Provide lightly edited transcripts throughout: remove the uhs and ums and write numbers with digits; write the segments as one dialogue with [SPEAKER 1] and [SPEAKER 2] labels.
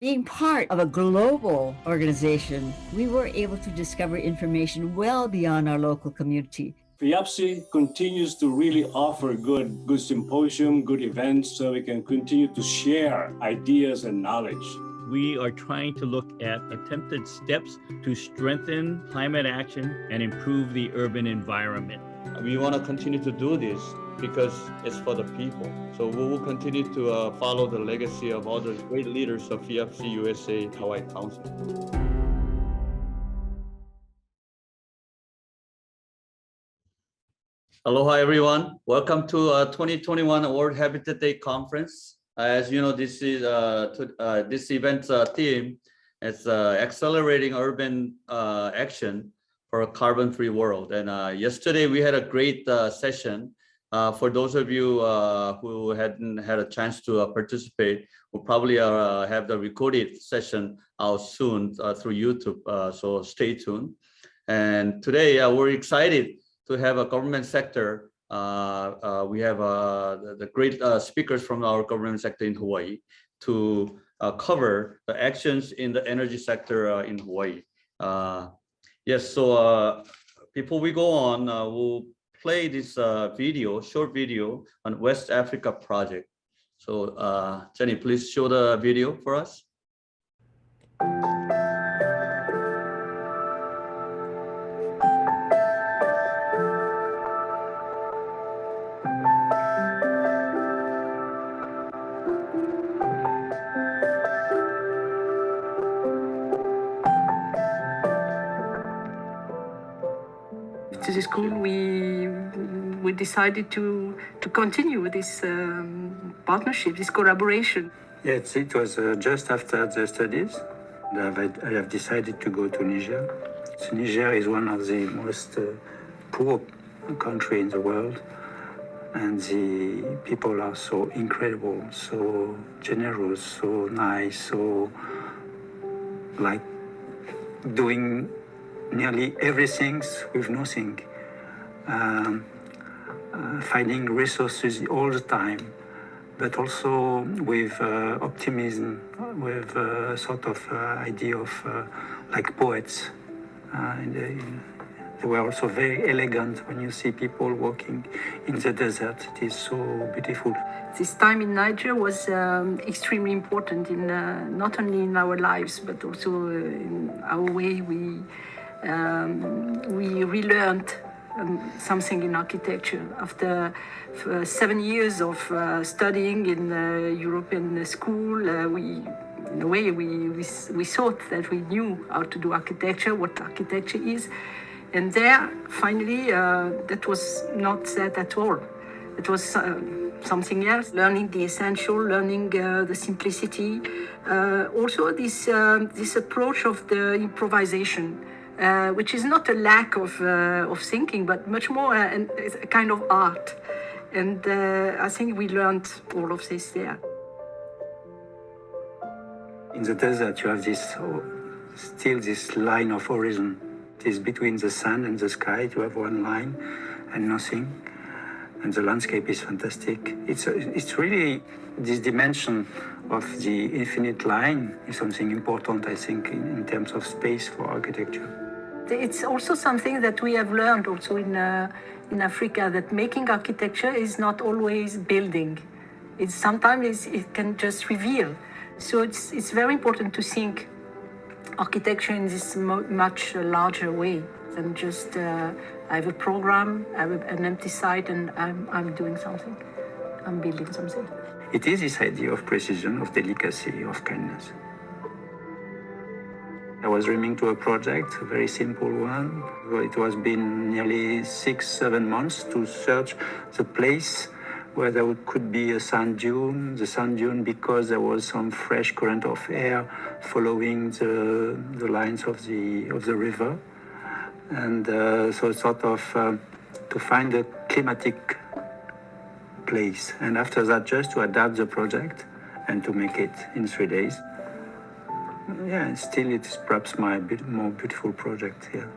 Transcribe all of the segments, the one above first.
[SPEAKER 1] Being part of a global organization, we were able to discover information well beyond our local community.
[SPEAKER 2] FIAPSI continues to really offer good symposium, good events, so we can continue to share ideas and knowledge.
[SPEAKER 3] We are trying to look at attempted steps to strengthen climate action and improve the urban environment.
[SPEAKER 4] We want to continue to do this because it's for the people. So we will continue to follow the legacy of all the great leaders of FIAPSI USA Hawaii Council. Aloha, everyone. Welcome to 2021 World Habitat Day Conference. As you know, this is this event's theme is accelerating urban action for a carbon-free world. And yesterday we had a great session. For those of you who hadn't had a chance to participate, we'll probably have the recorded session out soon through YouTube. So stay tuned. And today we're excited to have a government sector. We have the great speakers from our government sector in Hawaii to cover the actions in the energy sector in Hawaii. Yes, so before we go on, we'll play this short video on West Africa project. So Jenny, please show the video for us.
[SPEAKER 5] To the school, we decided to continue this partnership, this collaboration.
[SPEAKER 6] Yes, it was just after the studies. I have decided to go to Niger. So Niger is one of the most poor countries in the world, and the people are so incredible, so generous, so nice, so like doing nearly everything with nothing, finding resources all the time, but also with optimism, with a sort of idea of like poets. They were also very elegant when you see people walking in the desert. It is so beautiful.
[SPEAKER 5] This time in Niger was extremely important in not only in our lives, but also in our way we relearned something in architecture. After 7 years of studying in European school, in a way we thought that we knew how to do architecture, what architecture is. And there, finally, that was not that at all. It was something else, learning the essential, learning the simplicity. Also this approach of the improvisation, which is not a lack of thinking, but much more a kind of art. And I think we learned all of this there.
[SPEAKER 6] In the desert, you have still this line of horizon. It is between the sun and the sky. You have one line and nothing. And the landscape is fantastic. It's really this dimension of the infinite line is something important, I think, in terms of space for architecture.
[SPEAKER 5] It's also something that we have learned also in Africa, that making architecture is not always building. Sometimes it can just reveal. So it's very important to think architecture in this much larger way than just I have a program, I have an empty site, and I'm doing something. I'm building something.
[SPEAKER 6] It is this idea of precision, of delicacy, of kindness. I was dreaming to a project, a very simple one. It was been nearly 6-7 months to search the place where there could be a sand dune. The sand dune because there was some fresh current of air following the lines of the river. And so sort of to find a climatic place. And after that, just to adapt the project and to make it in 3 days. Yeah, still it's perhaps my more beautiful project here.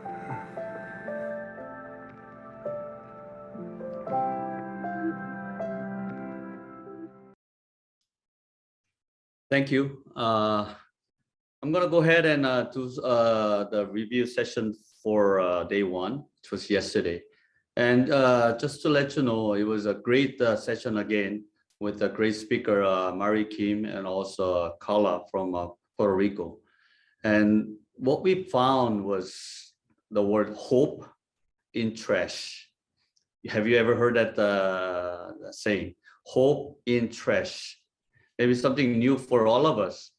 [SPEAKER 4] Thank you. I'm gonna go ahead and do the review session for day one, which was yesterday. And just to let you know, it was a great session again with a great speaker, Mari Kim, and also Carla from Puerto Rico. And what we found was the word hope in trash. Have you ever heard that saying? Hope in trash. Maybe something new for all of us.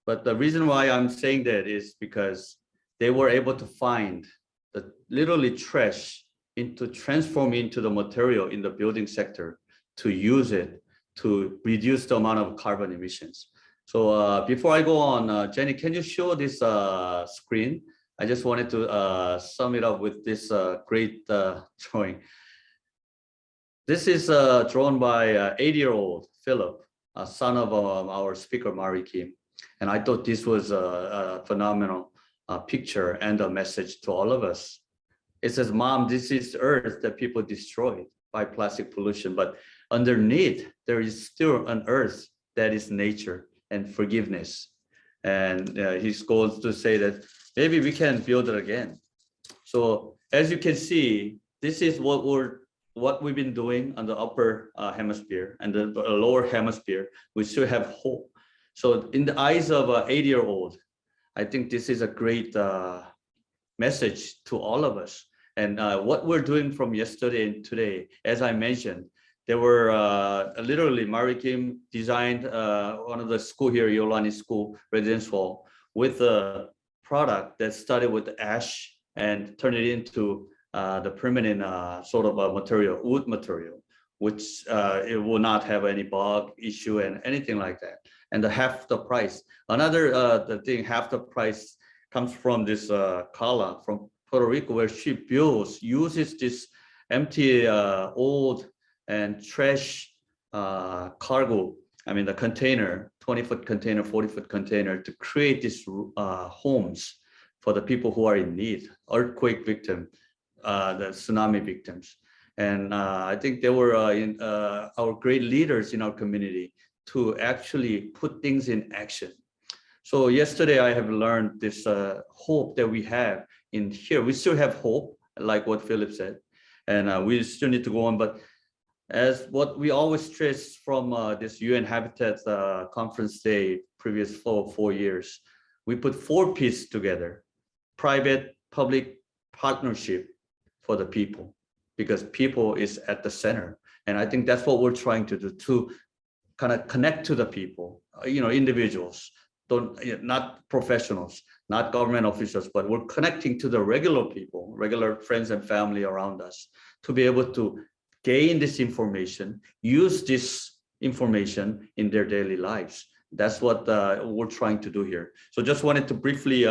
[SPEAKER 4] But the reason why I'm saying that is because they were able to find the literally trash into transform into the material in the building sector to use it to reduce the amount of carbon emissions. So before I go on, Jenny, can you show this screen? I just wanted to sum it up with this great drawing. This is drawn by 80-year-old Philip, a son of our speaker, Mari Kim. And I thought this was a phenomenal picture and a message to all of us. It says, Mom, this is Earth that people destroyed by plastic pollution, but underneath there is still an Earth that is nature and forgiveness. And he goes to say that maybe we can build it again. So as you can see, this is what we've been doing on the upper hemisphere, and the lower hemisphere, we still have hope. So in the eyes of an 80-year-old, I think this is a great message to all of us. And what we're doing from yesterday and today, as I mentioned, there were literally Mari Kim designed one of the school here, Yolani School residential, with a product that started with ash and turned it into the permanent sort of a material, wood material, which it will not have any bug issue and anything like that. And half the price. Another the thing, half the price comes from this Carla from Puerto Rico, where she uses this empty old and trash cargo, I mean the container, 20-foot container, 40-foot container, to create these homes for the people who are in need, earthquake victim, the tsunami victims. And I think they were our great leaders in our community to actually put things in action. So yesterday I have learned this hope that we have in here. We still have hope, like what Philip said, and we still need to go on. But as what we always stress from this UN Habitat conference day, previous 4 years, we put 4 P's together: private, public, partnership for the people, because people is at the center. And I think that's what we're trying to do, to kind of connect to the people, individuals, not professionals, not government officials, but we're connecting to the regular people, regular friends and family around us, to be able to gain this information, use this information in their daily lives. That's what we're trying to do here. So just wanted to briefly,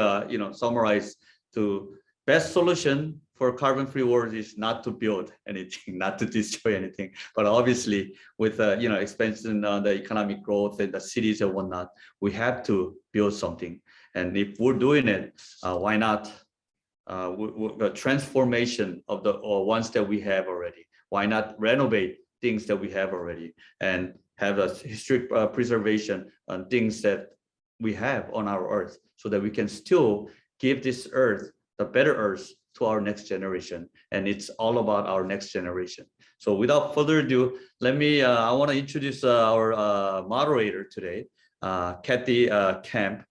[SPEAKER 4] summarize. To best solution for carbon-free world is not to build anything, not to destroy anything. But obviously, with expansion on the economic growth in the cities and whatnot, we have to build something. And if we're doing it, why not the transformation of the ones that we have already? Why not renovate things that we have already and have a history preservation on things that we have on our Earth, so that we can still give this Earth, the better Earth, to our next generation. And it's all about our next generation. So without further ado, I want to introduce our moderator today, Kathy Kemp.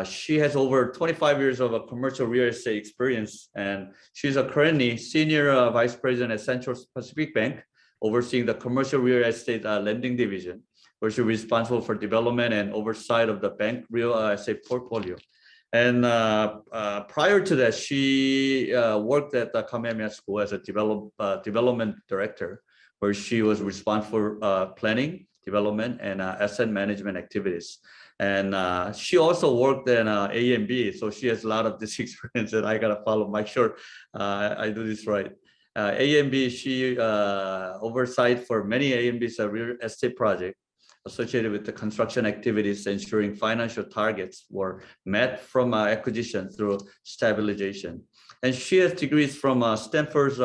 [SPEAKER 4] She has over 25 years of a commercial real estate experience, and she's currently Senior Vice President at Central Pacific Bank, overseeing the commercial real estate lending division, where she's responsible for development and oversight of the bank real estate portfolio. And prior to that, she worked at the Kamehameha School as a development director, where she was responsible for planning, development, and asset management activities. And she also worked in A&B, so she has a lot of this experience that I gotta follow, make sure I do this right. A&B, she oversight for many A&B's real estate projects associated with the construction activities, ensuring financial targets were met from acquisition through stabilization. And she has degrees from Stanford's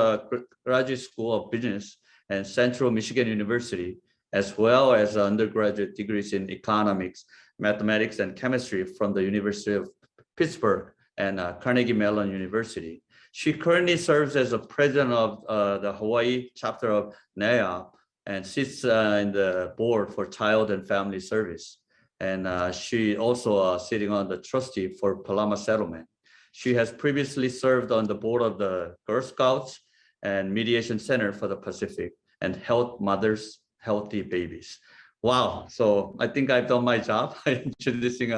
[SPEAKER 4] Graduate School of Business and Central Michigan University, as well as undergraduate degrees in economics mathematics and chemistry from the University of Pittsburgh and Carnegie Mellon University. She currently serves as the president of the Hawaii chapter of NAIA and sits in the board for Child and Family Service. And she also sitting on the trustee for Palama Settlement. She has previously served on the board of the Girl Scouts and Mediation Center for the Pacific and Help Mothers Healthy Babies. Wow, so I think I've done my job introducing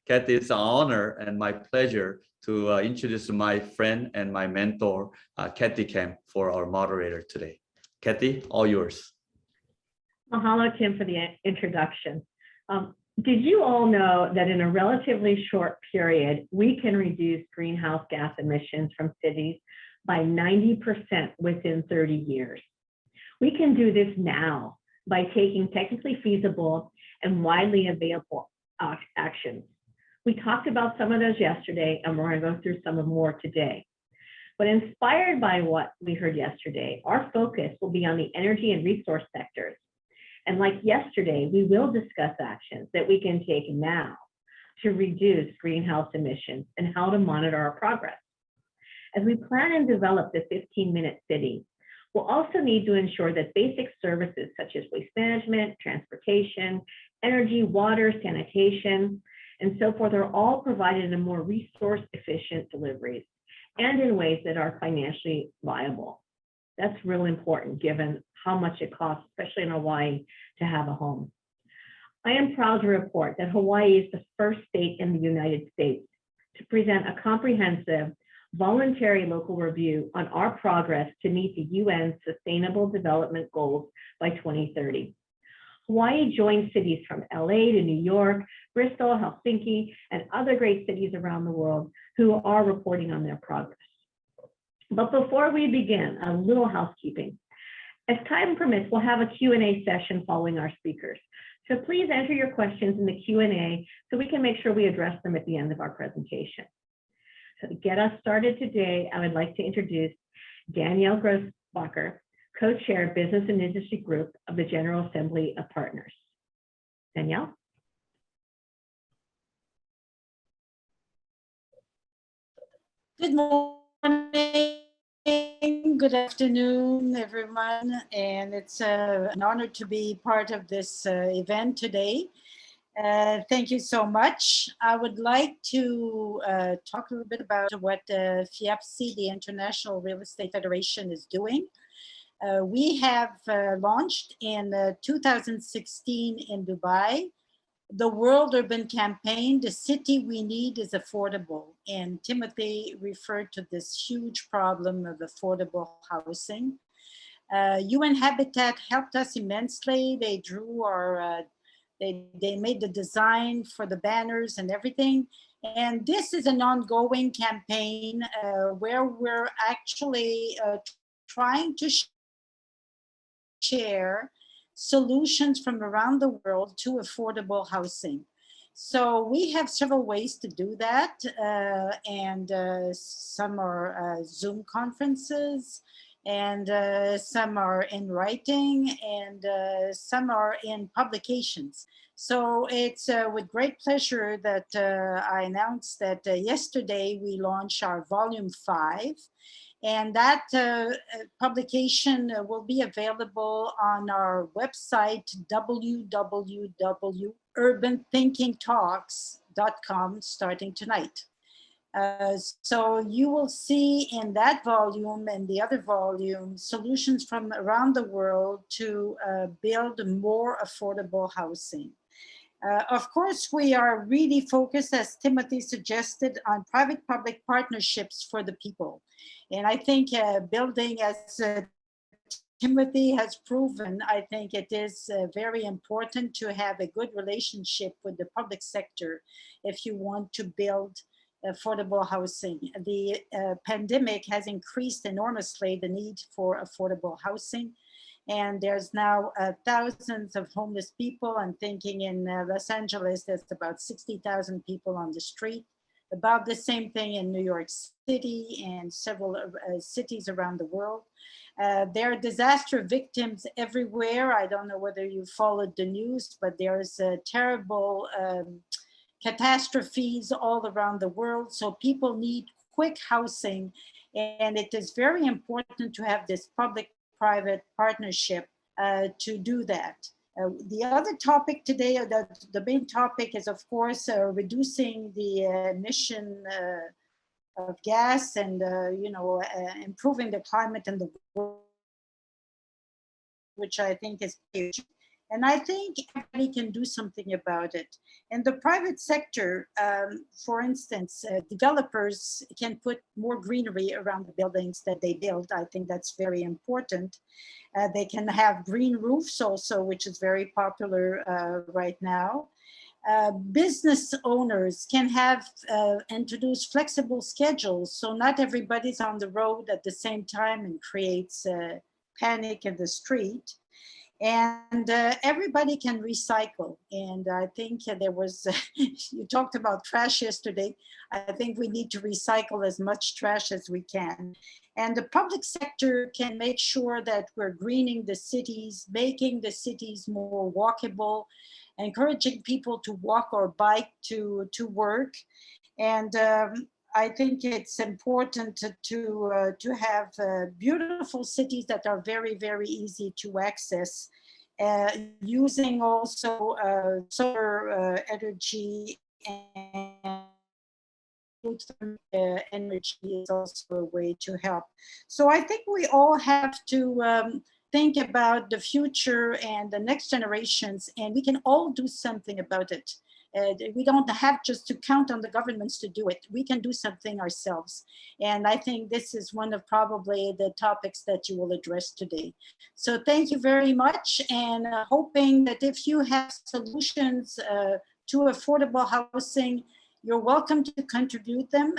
[SPEAKER 4] Kathy. It's an honor and my pleasure to introduce my friend and my mentor, Kathy Kemp, for our moderator today. Kathy, all yours.
[SPEAKER 7] Mahalo, Tim, for the introduction. Did you all know that in a relatively short period, we can reduce greenhouse gas emissions from cities by 90% within 30 years? We can do this now by taking technically feasible and widely available actions. We talked about some of those yesterday, and we're going to go through some of more today. But inspired by what we heard yesterday, our focus will be on the energy and resource sectors. And like yesterday, we will discuss actions that we can take now to reduce greenhouse emissions and how to monitor our progress. As we plan and develop the 15-minute city, we'll also need to ensure that basic services such as waste management, transportation, energy, water, sanitation, and so forth are all provided in more resource-efficient deliveries and in ways that are financially viable. That's real important given how much it costs, especially in Hawaii, to have a home. I am proud to report that Hawaii is the first state in the United States to present a comprehensive voluntary local review on our progress to meet the UN Sustainable Development Goals by 2030. Hawaii joined cities from LA to New York, Bristol, Helsinki, and other great cities around the world who are reporting on their progress. But before we begin, a little housekeeping. As time permits, we'll have a Q&A session following our speakers. So please enter your questions in the Q&A so we can make sure we address them at the end of our presentation. So to get us started today, I would like to introduce Danielle Grossbacher, Co-Chair Business and Industry Group of the General Assembly of Partners. Danielle?
[SPEAKER 8] Good morning, good afternoon, everyone, and it's an honor to be part of this event today. Thank you so much. I would like to talk a little bit about what FIAPSI, the International Real Estate Federation, is doing. We have launched in 2016 in Dubai the World Urban Campaign, The City We Need is Affordable. And Timothy referred to this huge problem of affordable housing. UN Habitat helped us immensely. They drew our, they made the design for the banners and everything. And this is an ongoing campaign where we're actually trying to share solutions from around the world to affordable housing. So we have several ways to do that. Some are Zoom conferences, and some are in writing, and some are in publications. So it's with great pleasure that I announced that yesterday we launched our volume 5. And that publication will be available on our website, www.urbanthinkingtalks.com, starting tonight. So you will see in that volume and the other volume solutions from around the world to build more affordable housing. Of course, we are really focused, as Timothy suggested, on private-public partnerships for the people. And I think building, as Timothy has proven, I think it is very important to have a good relationship with the public sector if you want to build affordable housing. The pandemic has increased enormously the need for affordable housing. And there's now thousands of homeless people. I'm thinking in Los Angeles, there's about 60,000 people on the street. About the same thing in New York City and several cities around the world. There are disaster victims everywhere. I don't know whether you followed the news, but there's terrible catastrophes all around the world. So people need quick housing. And it is very important to have this public-private partnership to do that. The other topic today, the main topic is, of course, reducing the emission of gas and, improving the climate in the world, which I think is huge. And I think everybody can do something about it. In the private sector, for instance, developers can put more greenery around the buildings that they build. I think that's very important. They can have green roofs also, which is very popular right now. Business owners can have introduce flexible schedules, so not everybody's on the road at the same time and creates panic in the street. And everybody can recycle. And I think there was, you talked about trash yesterday. I think we need to recycle as much trash as we can. And the public sector can make sure that we're greening the cities, making the cities more walkable, encouraging people to walk or bike to work. And I think it's important to have beautiful cities that are very, very easy to access, using also solar energy and energy is also a way to help. So I think we all have to think about the future and the next generations, and we can all do something about it. We don't have just to count on the governments to do it. We can do something ourselves. And I think this is one of probably the topics that you will address today. So thank you very much, and hoping that if you have solutions to affordable housing, you're welcome to contribute them.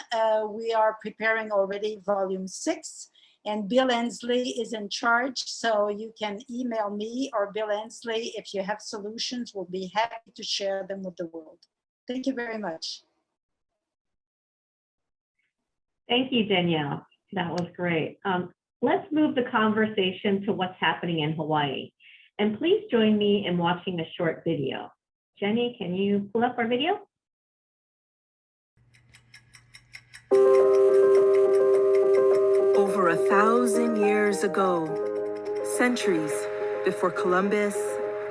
[SPEAKER 8] We are preparing already volume 6. And Bill Ensley is in charge, so you can email me or Bill Ensley if you have solutions. We'll be happy to share them with the world. Thank you very much.
[SPEAKER 7] Thank you, Danielle. That was great. Let's move the conversation to what's happening in Hawaii. And please join me in watching a short video. Jenny, can you pull up our video?
[SPEAKER 9] Over 1,000 years ago, centuries before Columbus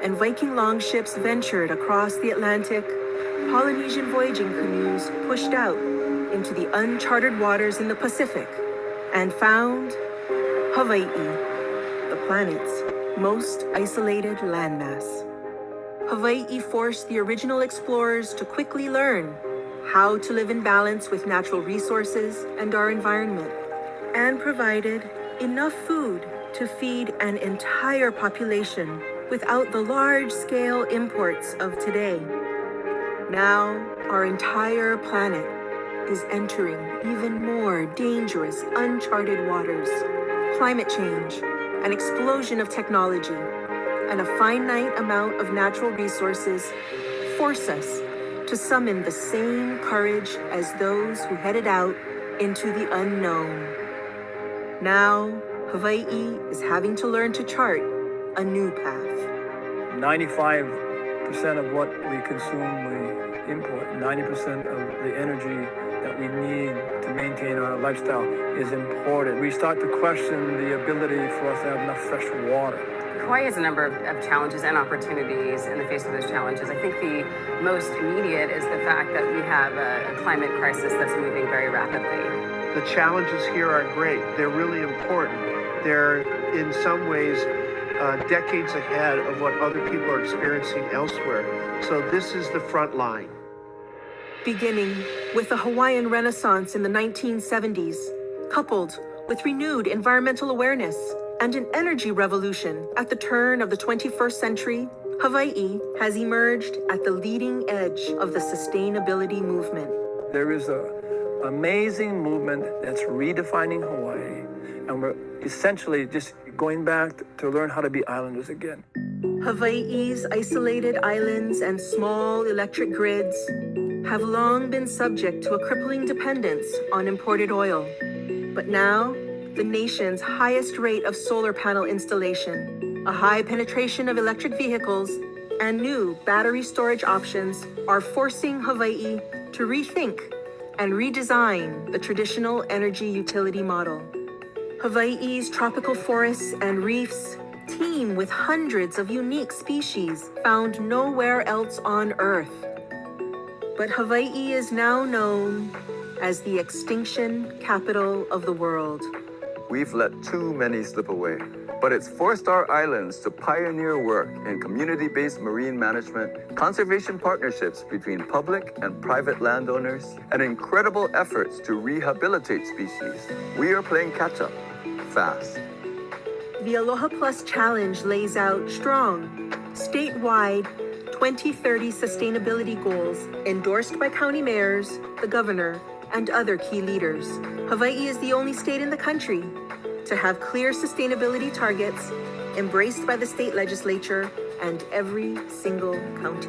[SPEAKER 9] and Viking longships ventured across the Atlantic, Polynesian voyaging canoes pushed out into the uncharted waters in the Pacific and found Hawaii, the planet's most isolated landmass. Hawaii forced the original explorers to quickly learn how to live in balance with natural resources and our environment, and provided enough food to feed an entire population without the large-scale imports of today. Now, our entire planet is entering even more dangerous, uncharted waters. Climate change, an explosion of technology, and a finite amount of natural resources force us to summon the same courage as those who headed out into the unknown. Now, Hawaii is having to learn to chart a new path.
[SPEAKER 10] 95% of what we consume, we import. 90% of the energy that we need to maintain our lifestyle is imported. We start to question the ability for us to have enough fresh water.
[SPEAKER 11] Hawaii has a number of challenges and opportunities in the face of those challenges. I think the most immediate is the fact that we have a climate crisis that's moving very rapidly.
[SPEAKER 12] The challenges here are great. They're really important. They're in some ways decades ahead of what other people are experiencing elsewhere. So this is the front line.
[SPEAKER 9] Beginning with the Hawaiian Renaissance in the 1970s, coupled with renewed environmental awareness and an energy revolution at the turn of the 21st century, Hawaii has emerged at the leading edge of the sustainability movement.
[SPEAKER 10] There is an amazing movement that's redefining Hawaii, and we're essentially just going back to learn how to be islanders again.
[SPEAKER 9] Hawaii's isolated islands and small electric grids have long been subject to a crippling dependence on imported oil. But now, the nation's highest rate of solar panel installation, a high penetration of electric vehicles, and new battery storage options are forcing Hawaii to rethink and redesign the traditional energy utility model. Hawaii's tropical forests and reefs teem with hundreds of unique species found nowhere else on Earth. But Hawaii is now known as the extinction capital of the world.
[SPEAKER 13] We've let too many slip away, but it's forced our islands to pioneer work in community-based marine management, conservation partnerships between public and private landowners, and incredible efforts to rehabilitate species. We are playing catch-up, fast.
[SPEAKER 9] The Aloha Plus Challenge lays out strong, statewide 2030 sustainability goals endorsed by county mayors, the governor, and other key leaders. Hawaii is the only state in the country to have clear sustainability targets embraced by the state legislature and every single county.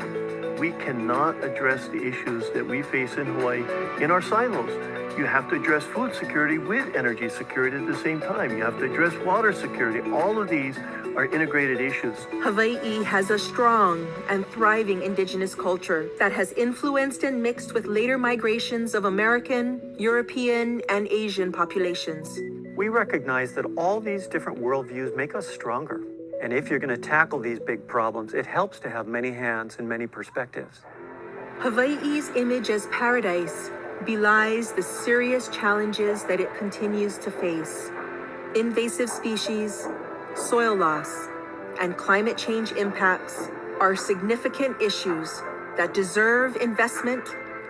[SPEAKER 12] We cannot address the issues that we face in Hawaii in our silos. You have to address food security with energy security at the same time. You have to address water security. All of these are integrated issues.
[SPEAKER 9] Hawaii has a strong and thriving indigenous culture that has influenced and mixed with later migrations of American, European, and Asian populations.
[SPEAKER 14] We recognize that all these different worldviews make us stronger. And if you're going to tackle these big problems, it helps to have many hands and many perspectives.
[SPEAKER 9] Hawaii's image as paradise belies the serious challenges that it continues to face. Invasive species, soil loss, and climate change impacts are significant issues that deserve investment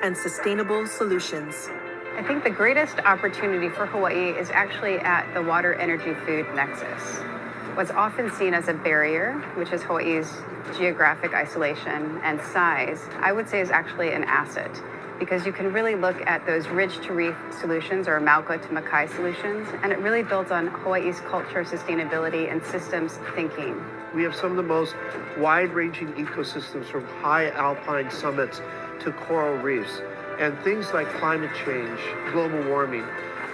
[SPEAKER 9] and sustainable solutions.
[SPEAKER 11] I think the greatest opportunity for Hawaii is actually at the water, energy, food nexus. What's often seen as a barrier, which is Hawaii's geographic isolation and size, I would say is actually an asset, because you can really look at those ridge to reef solutions or Mauka to Makai solutions, and it really builds on Hawaii's culture, sustainability, and systems thinking.
[SPEAKER 12] We have some of the most wide-ranging ecosystems, from high alpine summits to coral reefs. And things like climate change, global warming,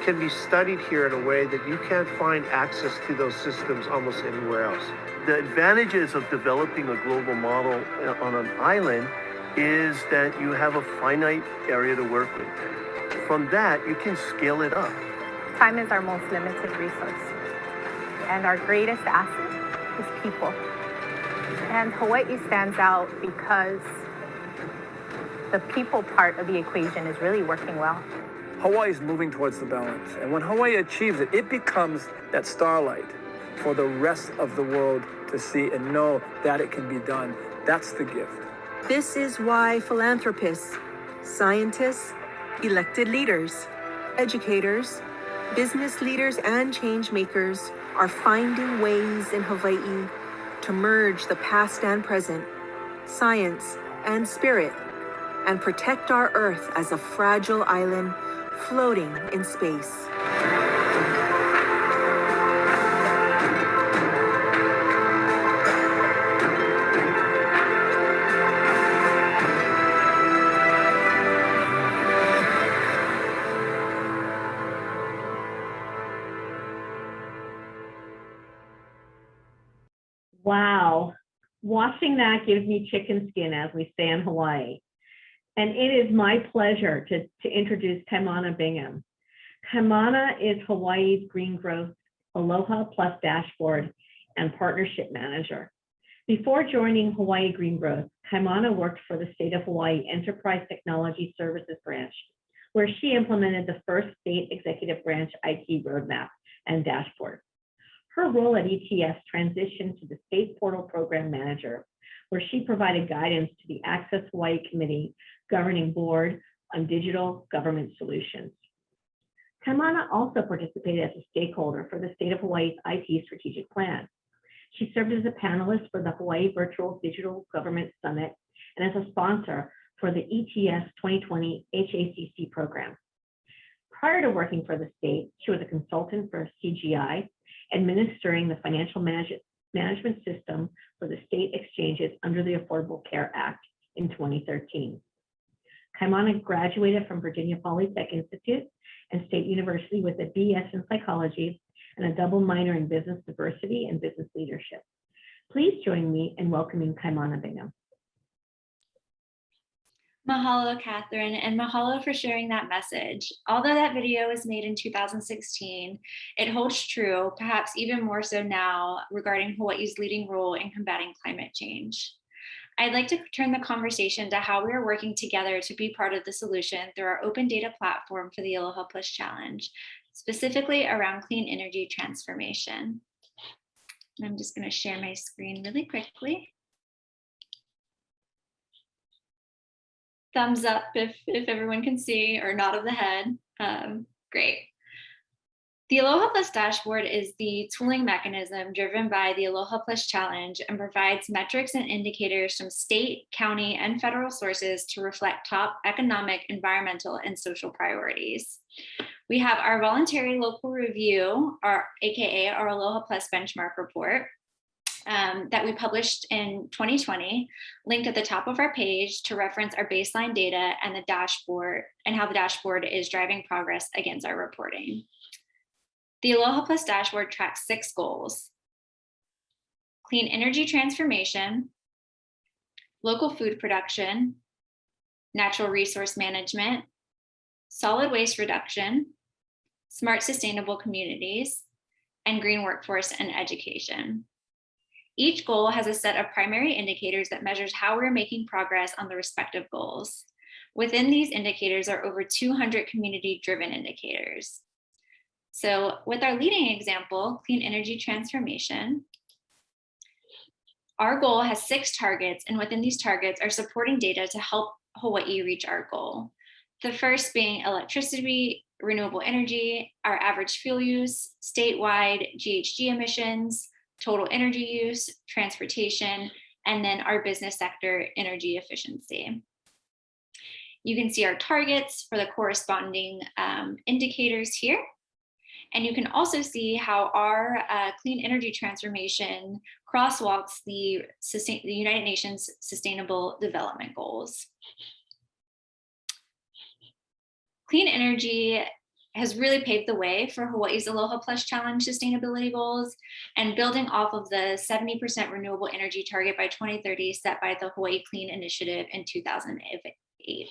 [SPEAKER 12] can be studied here in a way that you can't find access to those systems almost anywhere else. The advantages of developing a global model on an island is that you have a finite area to work with. From that, you can scale it up.
[SPEAKER 15] Time is our most limited resource, and our greatest asset is people. And Hawaii stands out because the people part of the equation is really working well.
[SPEAKER 10] Hawaii is moving towards the balance. And when Hawaii achieves it, it becomes that starlight for the rest of the world to see and know that it can be done. That's the gift.
[SPEAKER 9] This is why philanthropists, scientists, elected leaders, educators, business leaders, and change makers are finding ways in Hawaii to merge the past and present, science and spirit, and protect our Earth as a fragile island floating in space.
[SPEAKER 7] Wow. Watching that gives me chicken skin, as we say in Hawaii. And it is my pleasure to introduce Kaimana Bingham. Kaimana is Hawaii's Green Growth Aloha Plus Dashboard and Partnership Manager. Before joining Hawaii Green Growth, Kaimana worked for the State of Hawaii Enterprise Technology Services Branch, where she implemented the first state executive branch IT roadmap and dashboard. Her role at ETS transitioned to the State Portal Program Manager, where she provided guidance to the Access Hawaii Committee Governing Board on Digital Government Solutions. Kaimana also participated as a stakeholder for the State of Hawaii's IT Strategic Plan. She served as a panelist for the Hawaii Virtual Digital Government Summit and as a sponsor for the ETS 2020 HACC program. Prior to working for the state, she was a consultant for CGI, administering the financial management system for the state exchanges under the Affordable Care Act in 2013. Kaimana graduated from Virginia Polytech Institute and State University with a BS in psychology and a double minor in business diversity and business leadership. Please join me in welcoming Kaimana Bingham.
[SPEAKER 16] Mahalo, Catherine, and mahalo for sharing that message. Although that video was made in 2016, it holds true, perhaps even more so now, regarding Hawaii's leading role in combating climate change. I'd like to turn the conversation to how we are working together to be part of the solution through our open data platform for the Aloha Plus Challenge, specifically around clean energy transformation. And I'm just going to share my screen really quickly. Thumbs up if everyone can see, or nod of the head. Great. The Aloha Plus dashboard is the tooling mechanism driven by the Aloha Plus Challenge and provides metrics and indicators from state, county, and federal sources to reflect top economic, environmental, and social priorities. We have our voluntary local review, AKA our Aloha Plus benchmark report, that we published in 2020, linked at the top of our page to reference our baseline data and the dashboard and how the dashboard is driving progress against our reporting. The Aloha Plus dashboard tracks 6 goals: clean energy transformation, local food production, natural resource management, solid waste reduction, smart sustainable communities, and green workforce and education. Each goal has a set of primary indicators that measures how we're making progress on the respective goals. Within these indicators are over 200 community-driven indicators. So with our leading example, clean energy transformation, our goal has 6 targets, and within these targets are supporting data to help Hawaii reach our goal. The first being electricity, renewable energy, our average fuel use, statewide GHG emissions, total energy use, transportation, and then our business sector energy efficiency. You can see our targets for the corresponding indicators here. And you can also see how our clean energy transformation crosswalks the United Nations Sustainable Development Goals. Clean energy has really paved the way for Hawaii's Aloha Plus Challenge sustainability goals, and building off of the 70% renewable energy target by 2030 set by the Hawaii Clean Initiative in 2008.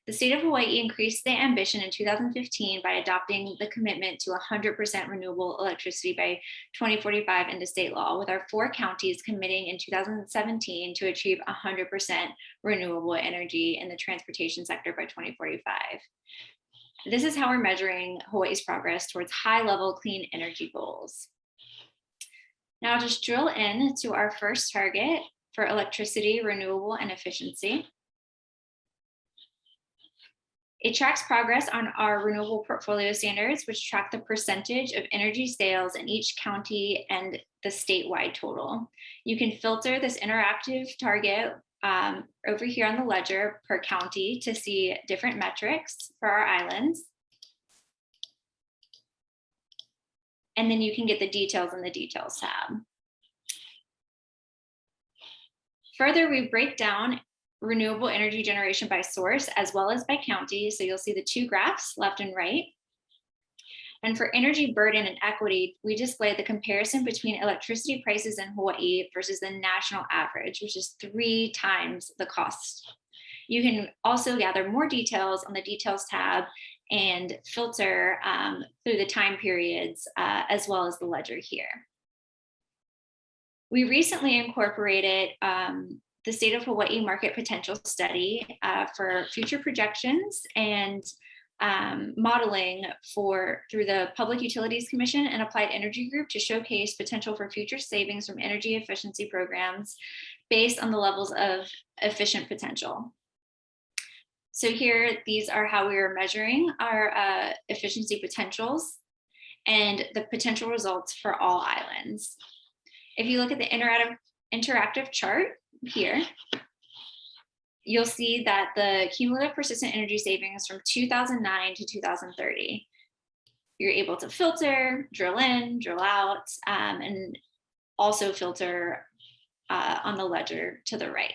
[SPEAKER 16] The state of Hawaii increased the ambition in 2015 by adopting the commitment to 100% renewable electricity by 2045 into state law, with our 4 counties committing in 2017 to achieve 100% renewable energy in the transportation sector by 2045. This is how we're measuring Hawaii's progress towards high-level clean energy goals. Now I'll just drill in to our first target for electricity, renewable, and efficiency. It tracks progress on our renewable portfolio standards, which track the percentage of energy sales in each county and the statewide total. You can filter this interactive target over here on the ledger per county to see different metrics for our islands. And then you can get the details in the details tab. Further, we break down renewable energy generation by source as well as by county. So you'll see the 2 graphs left and right. And for energy burden and equity, we display the comparison between electricity prices in Hawaii versus the national average, which is 3 times the cost. You can also gather more details on the details tab and filter through the time periods as well as the ledger here. We recently incorporated the State of Hawaii Market Potential Study for future projections and modeling through the Public Utilities Commission and Applied Energy Group to showcase potential for future savings from energy efficiency programs based on the levels of efficient potential. So here, these are how we are measuring our efficiency potentials and the potential results for all islands. If you look at the interactive chart here, you'll see that the cumulative persistent energy savings from 2009 to 2030, you're able to filter, drill in, drill out, and also filter on the ledger to the right.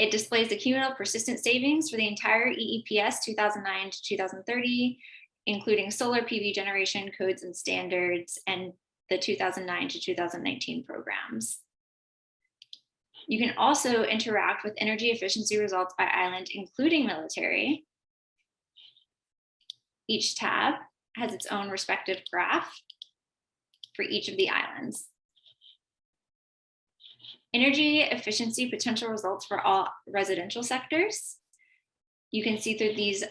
[SPEAKER 16] It displays the cumulative persistent savings for the entire EEPS 2009 to 2030, including solar PV generation codes and standards and the 2009 to 2019 programs. You can also interact with energy efficiency results by island, including military. Each tab has its own respective graph for each of the islands. Energy efficiency potential results for all residential sectors. You can see through these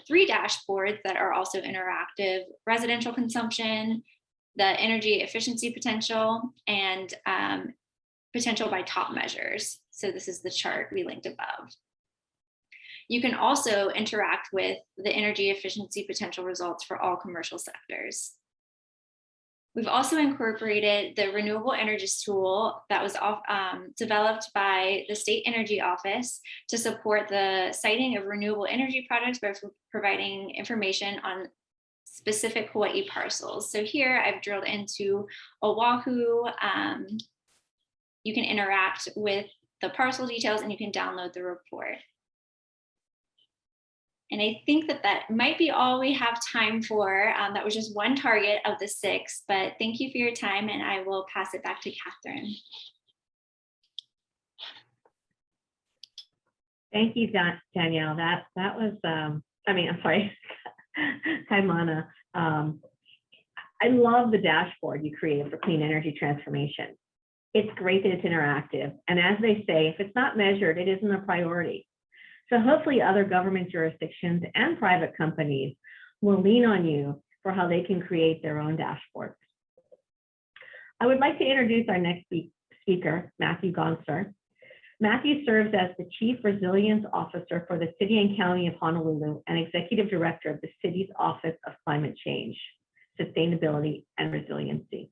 [SPEAKER 16] 3 dashboards that are also interactive: residential consumption, the energy efficiency potential, and potential by top measures. So this is the chart we linked above. You can also interact with the energy efficiency potential results for all commercial sectors. We've also incorporated the renewable energies tool that was developed by the State Energy Office to support the siting of renewable energy projects by providing information on specific Hawaii parcels. So here I've drilled into Oahu. You can interact with the parcel details and you can download the report. And I think that might be all we have time for. That was just one target of the 6, but thank you for your time, and I will pass it back to Catherine.
[SPEAKER 7] Thank you, Danielle. That was, I'm sorry, Kaimana. I love the dashboard you created for clean energy transformation. It's great that it's interactive. And as they say, if it's not measured, it isn't a priority. So hopefully other government jurisdictions and private companies will lean on you for how they can create their own dashboards. I would like to introduce our next speaker, Matthew Gonster. Matthew serves as the Chief Resilience Officer for the City and County of Honolulu and Executive Director of the city's Office of Climate Change, Sustainability, and Resiliency.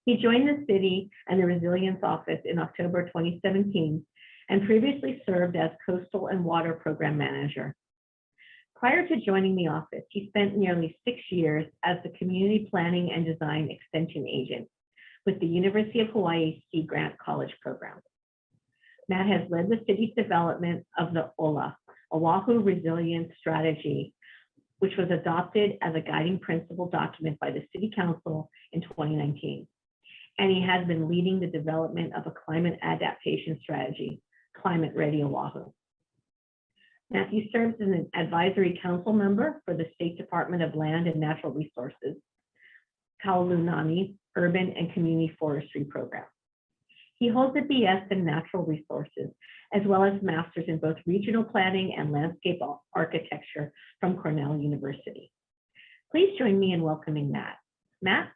[SPEAKER 7] He joined the City and the Resilience Office in October 2017 and previously served as Coastal and Water Program Manager. Prior to joining the office, he spent nearly 6 years as the Community Planning and Design Extension Agent with the University of Hawaii Sea Grant College Program. Matt has led the city's development of the OLA, Oahu Resilience Strategy, which was adopted as a guiding principle document by the City Council in 2019. And he has been leading the development of a climate adaptation strategy, Climate Ready Oahu. Matthew serves as an advisory council member for the State Department of Land and Natural Resources, Kaulunani Urban and Community Forestry Program. He holds a BS in Natural Resources, as well as masters in both regional planning and landscape architecture from Cornell University. Please join me in welcoming Matt. Matt?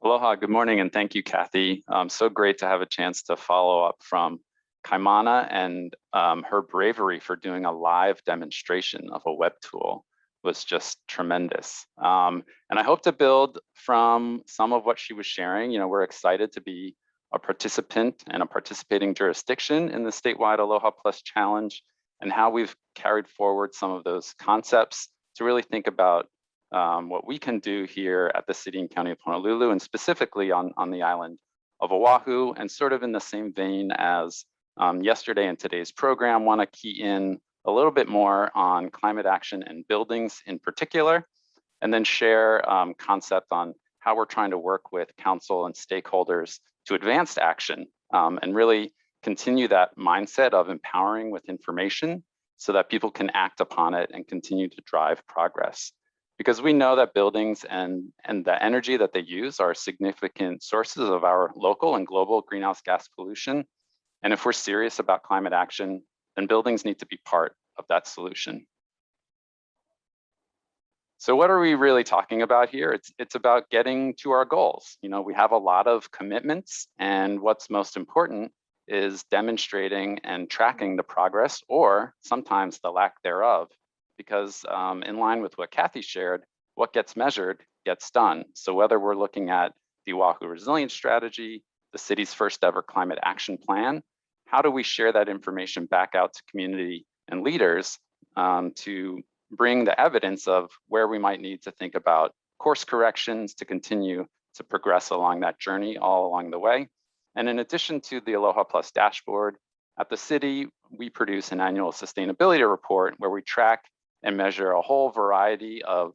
[SPEAKER 17] Aloha, good morning, and thank you, Kathy. So great to have a chance to follow up from Kaimana and her bravery for doing a live demonstration of a web tool was just tremendous. And I hope to build from some of what she was sharing. You know, we're excited to be a participant and a participating jurisdiction in the statewide Aloha Plus Challenge and how we've carried forward some of those concepts to really think about what we can do here at the City and County of Honolulu and specifically on the island of Oahu, and sort of in the same vein as yesterday and today's program, want to key in a little bit more on climate action and buildings in particular, and then share concept on how we're trying to work with council and stakeholders to advance action and really continue that mindset of empowering with information so that people can act upon it and continue to drive progress. Because we know that buildings and the energy that they use are significant sources of our local and global greenhouse gas pollution. And if we're serious about climate action, then buildings need to be part of that solution. So what are we really talking about here? It's about getting to our goals. You know, we have a lot of commitments, and what's most important is demonstrating and tracking the progress, or sometimes the lack thereof, because in line with what Kathy shared, what gets measured gets done. So whether we're looking at the Oahu Resilience Strategy, the city's first ever climate action plan, how do we share that information back out to community and leaders to bring the evidence of where we might need to think about course corrections to continue to progress along that journey all along the way. And in addition to the Aloha Plus dashboard, At the city, we produce an annual sustainability report where we track and measure a whole variety of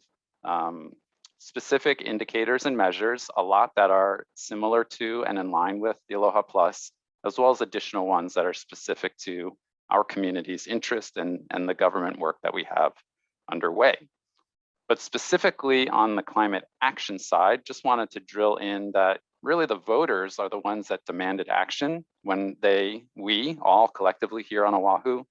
[SPEAKER 17] specific indicators and measures, a lot that are similar to and in line with the Aloha Plus, as well as additional ones that are specific to our community's interest and the government work that we have underway. But specifically on the climate action side, just wanted to drill in that really the voters are the ones that demanded action when we all collectively here on Oahu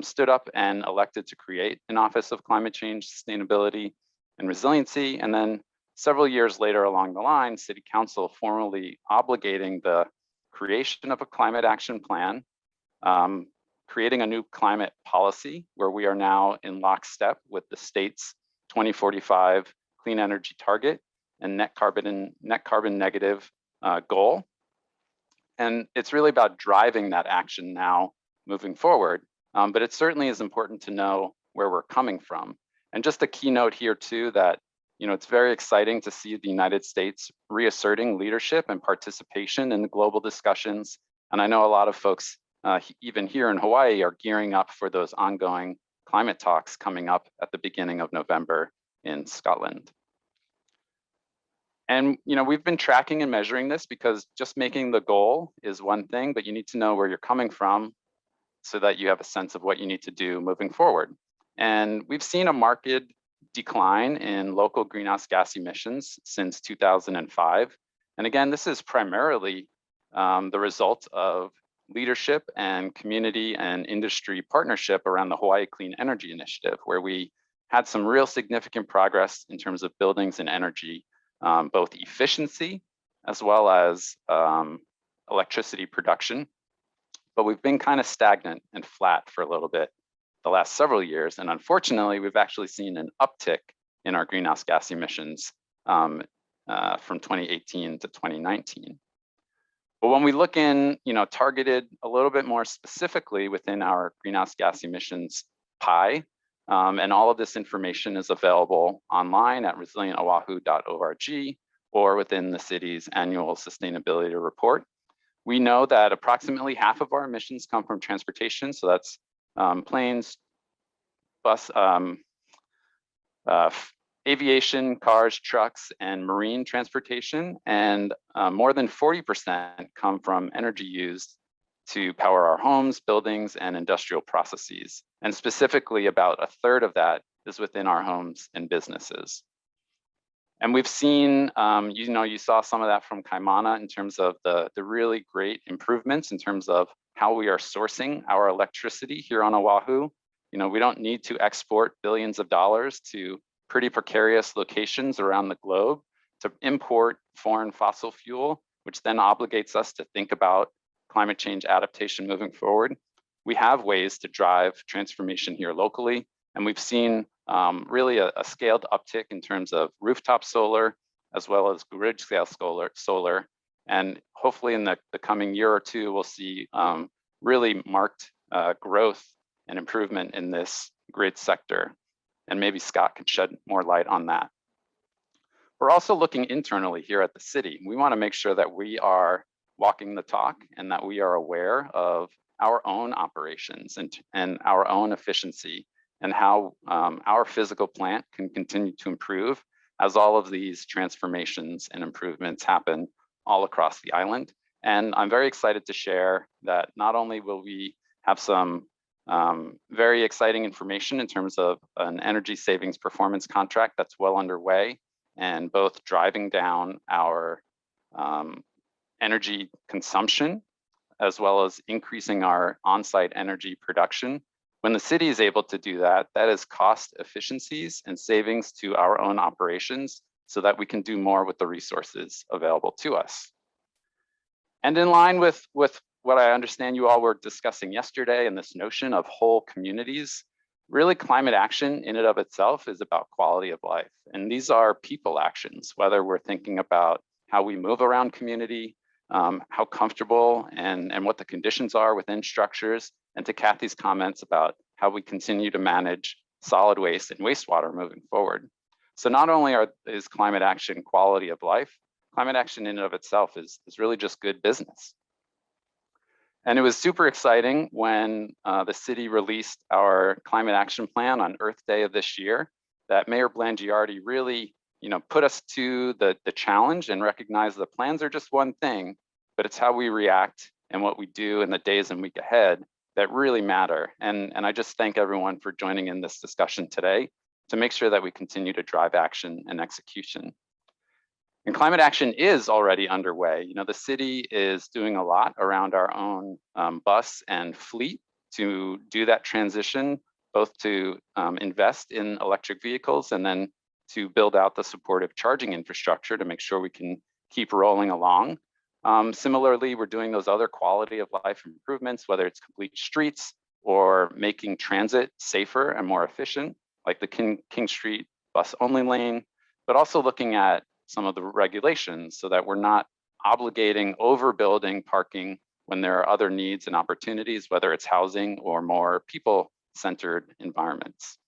[SPEAKER 17] stood up and elected to create an Office of Climate Change, Sustainability, and Resiliency. And then several years later along the line, City Council formally obligating the creation of a climate action plan, creating a new climate policy where we are now in lockstep with the state's 2045 clean energy target and net carbon negative goal. And it's really about driving that action now moving forward. But it certainly is important to know where we're coming from. And just a keynote here too, that it's very exciting to see the United States reasserting leadership and participation in the global discussions. And I know a lot of folks, even here in Hawaii, are gearing up for those ongoing climate talks coming up at the beginning of November in Scotland. And we've been tracking and measuring this because just making the goal is one thing, but you need to know where you're coming from so that you have a sense of what you need to do moving forward. And we've seen a marked decline in local greenhouse gas emissions since 2005. And again, this is primarily the result of leadership and community and industry partnership around the Hawaii Clean Energy Initiative, where we had some real significant progress in terms of buildings and energy, both efficiency as well as electricity production. But we've been kind of stagnant and flat for a little bit the last several years. And unfortunately, we've actually seen an uptick in our greenhouse gas emissions from 2018 to 2019. But when we look in, targeted a little bit more specifically within our greenhouse gas emissions pie, and all of this information is available online at resilientoahu.org or within the city's annual sustainability report. We know that approximately half of our emissions come from transportation. So that's planes, bus, aviation, cars, trucks, and marine transportation. And more than 40% come from energy used to power our homes, buildings, and industrial processes. And specifically, about a third of that is within our homes and businesses. And we've seen, you saw some of that from Kaimana in terms of the really great improvements in terms of how we are sourcing our electricity here on Oahu. We don't need to export billions of dollars to pretty precarious locations around the globe to import foreign fossil fuel, which then obligates us to think about climate change adaptation moving forward. We have ways to drive transformation here locally, and we've seen really a scaled uptick in terms of rooftop solar, as well as grid scale solar. And hopefully in the coming year or two, we'll see really marked growth and improvement in this grid sector. And maybe Scott can shed more light on that. We're also looking internally here at the city. We want to make sure that we are walking the talk and that we are aware of our own operations and our own efficiency and how our physical plant can continue to improve as all of these transformations and improvements happen all across the island. And I'm very excited to share that not only will we have some very exciting information in terms of an energy savings performance contract that's well underway and both driving down our energy consumption as well as increasing our on-site energy production. When the city is able to do that, that is cost efficiencies and savings to our own operations so that we can do more with the resources available to us. And in line with what I understand you all were discussing yesterday and this notion of whole communities, really climate action in and of itself is about quality of life. And these are people actions, whether we're thinking about how we move around community, how comfortable and what the conditions are within structures, and to Kathy's comments about how we continue to manage solid waste and wastewater moving forward. So not only is climate action quality of life, climate action in and of itself is really just good business. And it was super exciting when the city released our climate action plan on Earth Day of this year, that Mayor Blangiardi really put us to the challenge and recognized the plans are just one thing, but it's how we react and what we do in the days and week ahead that really matter. And I just thank everyone for joining in this discussion today to make sure that we continue to drive action and execution. And climate action is already underway. The city is doing a lot around our own bus and fleet to do that transition, both to invest in electric vehicles and then to build out the supportive charging infrastructure to make sure we can keep rolling along. Similarly, we're doing those other quality of life improvements, whether it's complete streets or making transit safer and more efficient, like the King Street bus only lane, but also looking at some of the regulations so that we're not obligating overbuilding parking when there are other needs and opportunities, whether it's housing or more people-centered environments.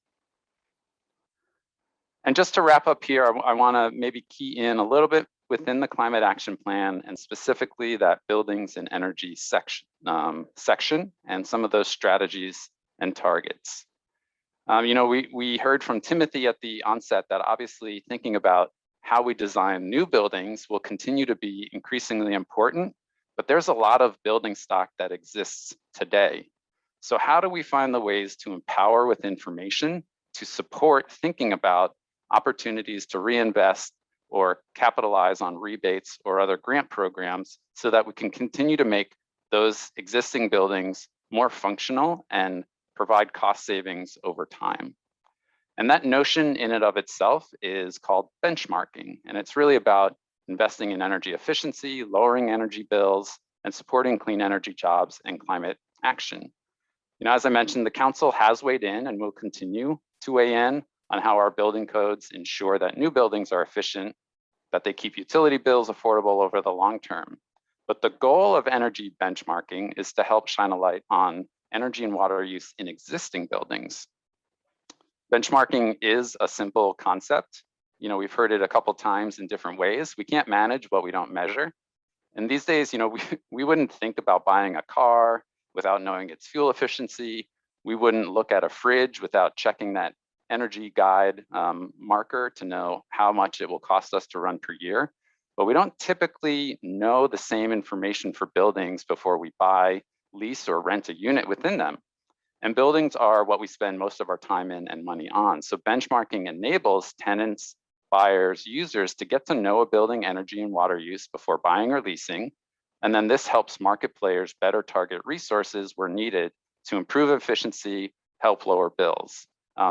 [SPEAKER 17] And just to wrap up here, I want to maybe key in a little bit within the climate action plan and specifically that buildings and energy section and some of those strategies and targets. We heard from Timothy at the onset that obviously thinking about how we design new buildings will continue to be increasingly important, but there's a lot of building stock that exists today. So how do we find the ways to empower with information to support thinking about opportunities to reinvest or capitalize on rebates or other grant programs so that we can continue to make those existing buildings more functional and provide cost savings over time? And that notion in and of itself is called benchmarking. And it's really about investing in energy efficiency, lowering energy bills, and supporting clean energy jobs and climate action. As I mentioned, the council has weighed in and will continue to weigh in on how our building codes ensure that new buildings are efficient, that they keep utility bills affordable over the long term. But the goal of energy benchmarking is to help shine a light on energy and water use in existing buildings. Benchmarking is a simple concept. We've heard it a couple times in different ways. We can't manage what we don't measure. And these days, we wouldn't think about buying a car without knowing its fuel efficiency. We wouldn't look at a fridge without checking that energy guide marker to know how much it will cost us to run per year. But we don't typically know the same information for buildings before we buy, lease, or rent a unit within them. And buildings are what we spend most of our time in and money on. So benchmarking enables tenants, buyers, users to get to know a building energy and water use before buying or leasing. And then this helps market players better target resources where needed to improve efficiency, help lower bills.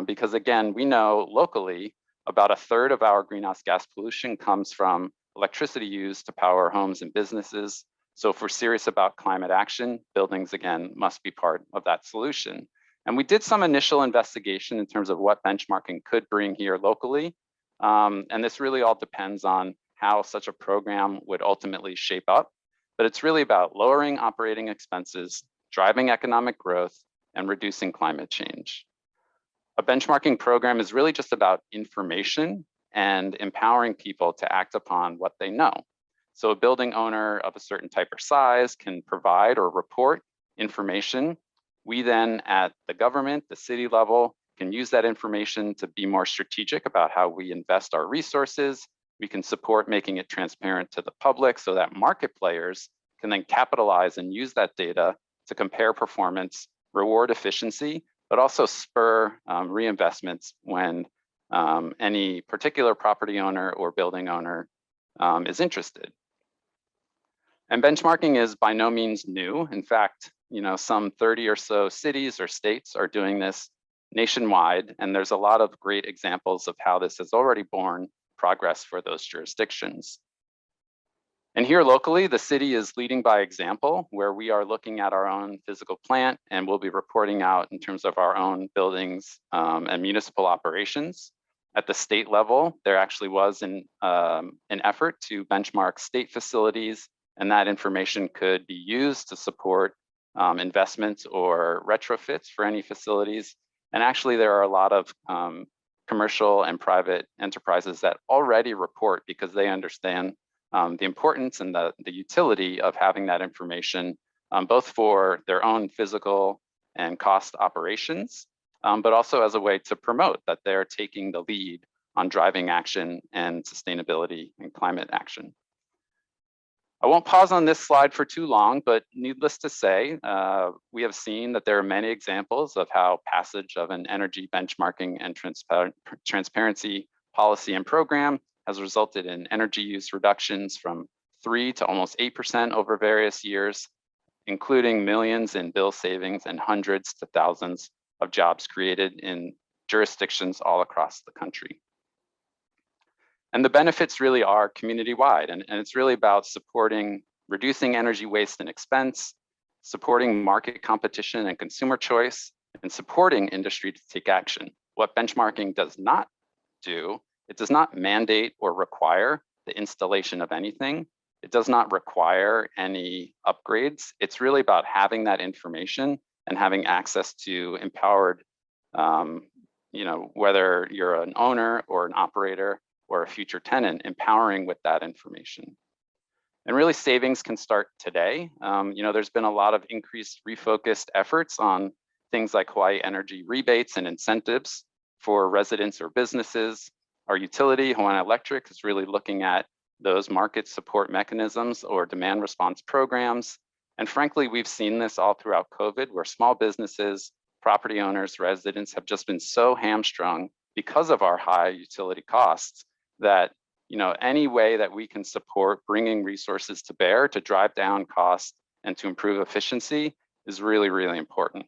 [SPEAKER 17] Because again, we know locally about 1/3 of our greenhouse gas pollution comes from electricity used to power homes and businesses. So if we're serious about climate action, buildings, again, must be part of that solution. And we did some initial investigation in terms of what benchmarking could bring here locally. And this really all depends on how such a program would ultimately shape up. But it's really about lowering operating expenses, driving economic growth, and reducing climate change. A benchmarking program is really just about information and empowering people to act upon what they know. So a building owner of a certain type or size can provide or report information. We then at the government, the city level, can use that information to be more strategic about how we invest our resources. We can support making it transparent to the public so that market players can then capitalize and use that data to compare performance, reward efficiency, but also spur reinvestments when any particular property owner or building owner is interested. And benchmarking is by no means new. In fact, some 30 or so cities or states are doing this nationwide, and there's a lot of great examples of how this has already borne progress for those jurisdictions. And here locally, the city is leading by example, where we are looking at our own physical plant and we'll be reporting out in terms of our own buildings and municipal operations. At the state level, there actually was an effort to benchmark state facilities, and that information could be used to support investments or retrofits for any facilities. And actually, there are a lot of commercial and private enterprises that already report because they understand the importance and the utility of having that information both for their own physical and cost operations, but also as a way to promote that they're taking the lead on driving action and sustainability and climate action. I won't pause on this slide for too long, but needless to say, we have seen that there are many examples of how passage of an energy benchmarking and transparency policy and program has resulted in energy use reductions from 3 to almost 8% over various years, including millions in bill savings and hundreds to thousands of jobs created in jurisdictions all across the country. And the benefits really are community-wide, and it's really about supporting reducing energy waste and expense, supporting market competition and consumer choice, and supporting industry to take action. What benchmarking does not do, it does not mandate or require the installation of anything. It does not require any upgrades. It's really about having that information and having access to empowered, whether you're an owner or an operator or a future tenant, empowering with that information. And really savings can start today. There's been a lot of increased refocused efforts on things like Hawaii energy rebates and incentives for residents or businesses. Our utility, Hawaiian Electric, is really looking at those market support mechanisms or demand response programs. And frankly, we've seen this all throughout COVID, where small businesses, property owners, residents have just been so hamstrung because of our high utility costs that any way that we can support bringing resources to bear to drive down costs and to improve efficiency is really, really important.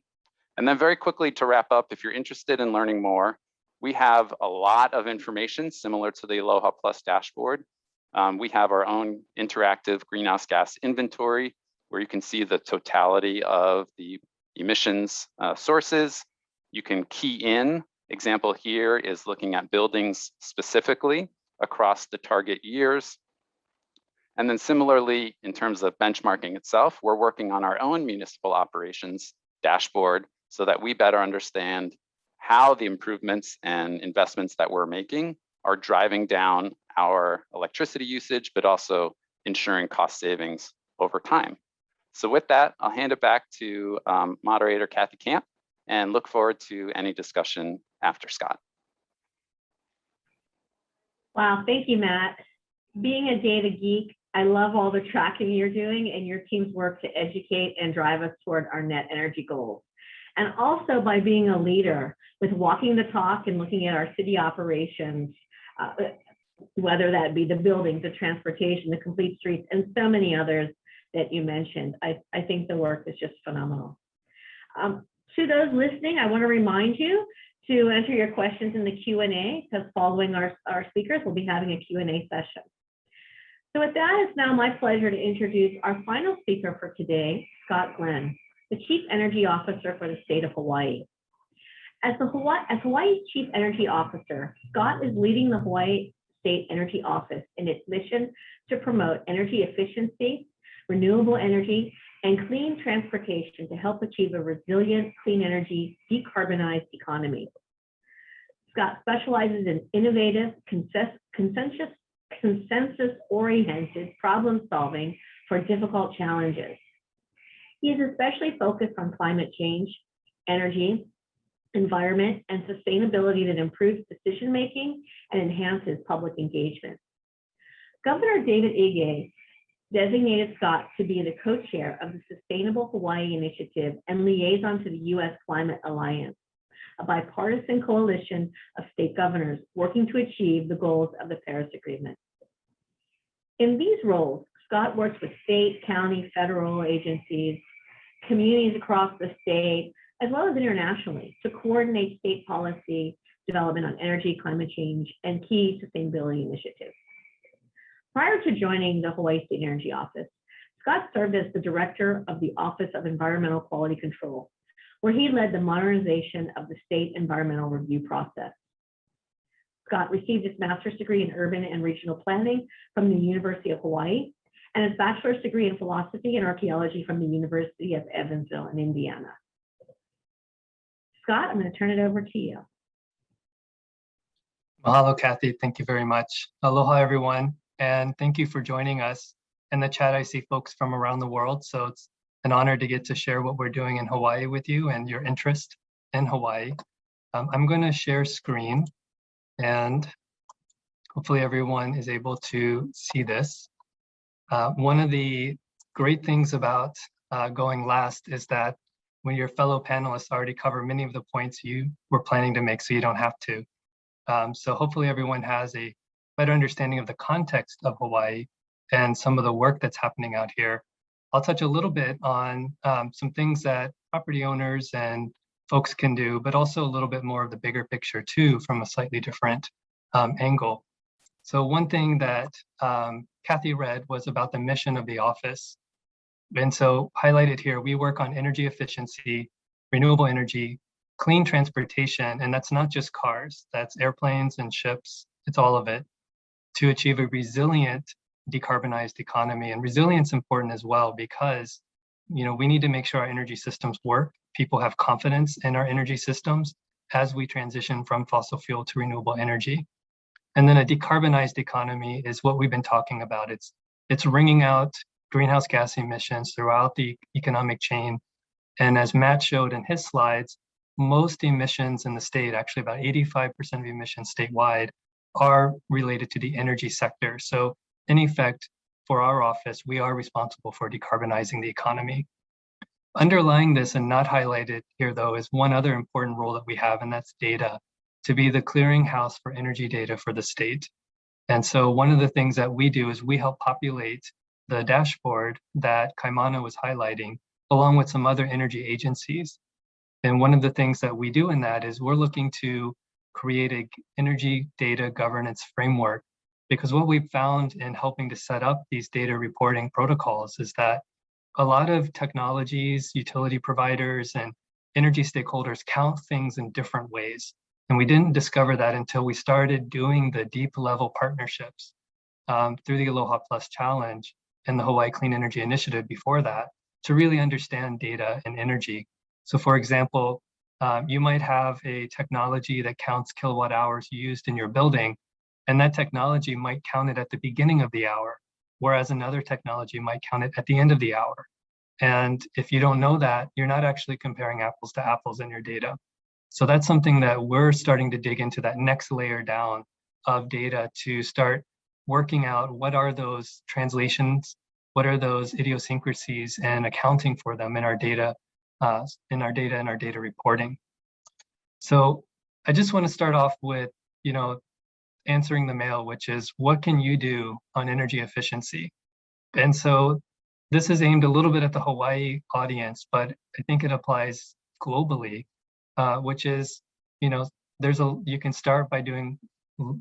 [SPEAKER 17] And then very quickly to wrap up, if you're interested in learning more, we have a lot of information similar to the Aloha Plus dashboard. We have our own interactive greenhouse gas inventory where you can see the totality of the emissions sources. You can key in. Example here is looking at buildings specifically across the target years. And then similarly, in terms of benchmarking itself, we're working on our own municipal operations dashboard so that we better understand how the improvements and investments that we're making are driving down our electricity usage, but also ensuring cost savings over time. So with that, I'll hand it back to moderator Kathy Camp and look forward to any discussion after Scott.
[SPEAKER 7] Wow, thank you, Matt. Being a data geek, I love all the tracking you're doing and your team's work to educate and drive us toward our net energy goals. And also by being a leader with walking the talk and looking at our city operations, whether that be the buildings, the transportation, the complete streets, and so many others that you mentioned. I think the work is just phenomenal. To those listening, I want to remind you to enter your questions in the Q&A, because following our speakers, we'll be having a Q&A session. So with that, it's now my pleasure to introduce our final speaker for today, Scott Glenn, the Chief Energy Officer for the state of Hawaii. As Hawaii's Chief Energy Officer, Scott is leading the Hawaii State Energy Office in its mission to promote energy efficiency, renewable energy, and clean transportation to help achieve a resilient, clean energy, decarbonized economy. Scott specializes in innovative, consensus-oriented problem solving for difficult challenges. He is especially focused on climate change, energy, environment, and sustainability that improves decision-making and enhances public engagement. Governor David Ige designated Scott to be the co-chair of the Sustainable Hawaii Initiative and liaison to the U.S. Climate Alliance, a bipartisan coalition of state governors working to achieve the goals of the Paris Agreement. In these roles, Scott works with state, county, federal agencies, communities across the state, as well as internationally, to coordinate state policy development on energy, climate change, and key sustainability initiatives. Prior to joining the Hawaii State Energy Office, Scott served as the director of the Office of Environmental Quality Control, where he led the modernization of the state environmental review process. Scott received his master's degree in urban and regional planning from the University of Hawaii and his bachelor's degree in philosophy and archaeology from the University of Evansville in Indiana. Scott, I'm going to turn it over to you.
[SPEAKER 18] Mahalo, Kathy. Thank you very much. Aloha, everyone. And thank you for joining us. In the chat, I see folks from around the world, so it's an honor to get to share what we're doing in Hawaii with you and your interest in Hawaii. I'm going to share screen, and hopefully everyone is able to see this. One of the great things about going last is that when your fellow panelists already cover many of the points you were planning to make, so you don't have to. So hopefully everyone has a better understanding of the context of Hawaii and some of the work that's happening out here. I'll touch a little bit on some things that property owners and folks can do, but also a little bit more of the bigger picture too, from a slightly different angle. So one thing that Kathy read was about the mission of the office. And so highlighted here, we work on energy efficiency, renewable energy, clean transportation, and that's not just cars, that's airplanes and ships, it's all of it, to achieve a resilient decarbonized economy. And resilience is important as well because, you know, we need to make sure our energy systems work. People have confidence in our energy systems as we transition from fossil fuel to renewable energy. And then a decarbonized economy is what we've been talking about. It's wringing out greenhouse gas emissions throughout the economic chain. And as Matt showed in his slides, most emissions in the state, actually about 85% of emissions statewide, are related to the energy sector. So in effect, for our office, we are responsible for decarbonizing the economy. Underlying this and not highlighted here though is one other important role that we have, and that's data, to be the clearinghouse for energy data for the state. And so one of the things that we do is we help populate the dashboard that Kaimana was highlighting, along with some other energy agencies. And one of the things that we do in that is we're looking to create an energy data governance framework, because what we've found in helping to set up these data reporting protocols is that a lot of technologies, utility providers, and energy stakeholders count things in different ways. And we didn't discover that until we started doing the deep level partnerships through the Aloha Plus Challenge and the Hawaii Clean Energy Initiative before that, to really understand data and energy. So for example, you might have a technology that counts kilowatt hours used in your building, and that technology might count it at the beginning of the hour, whereas another technology might count it at the end of the hour. And if you don't know that, you're not actually comparing apples to apples in your data. So that's something that we're starting to dig into, that next layer down of data, to start working out what are those translations, what are those idiosyncrasies, and accounting for them in our data, and our data reporting. So I just want to start off with, you know, answering the mail, which is, what can you do on energy efficiency? And so this is aimed a little bit at the Hawaii audience, but I think it applies globally, which is, you know, you can start by doing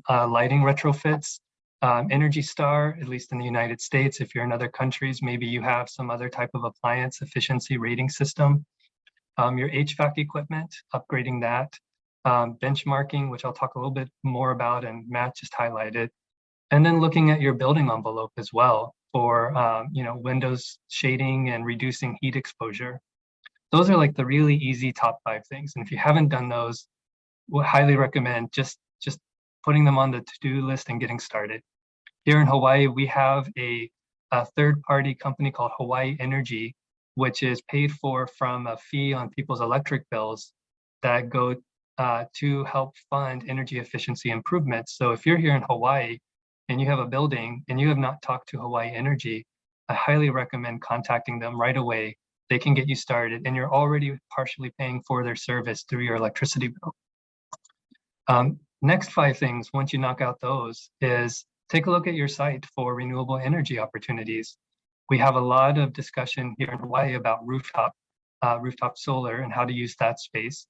[SPEAKER 18] lighting retrofits. Energy Star, at least in the United States, if you're in other countries, maybe you have some other type of appliance efficiency rating system. Your HVAC equipment, upgrading that. Benchmarking, which I'll talk a little bit more about and Matt just highlighted. And then looking at your building envelope as well for you know, windows shading and reducing heat exposure. Those are like the really easy top 5 things. And if you haven't done those, we highly recommend just putting them on the to-do list and getting started. Here in Hawaii, we have a third-party company called Hawaii Energy, which is paid for from a fee on people's electric bills that go to help fund energy efficiency improvements. So if you're here in Hawaii and you have a building and you have not talked to Hawaii Energy, I highly recommend contacting them right away. They can get you started, and you're already partially paying for their service through your electricity bill. Next 5 things, once you knock out those, is take a look at your site for renewable energy opportunities. We have a lot of discussion here in Hawaii about rooftop solar and how to use that space.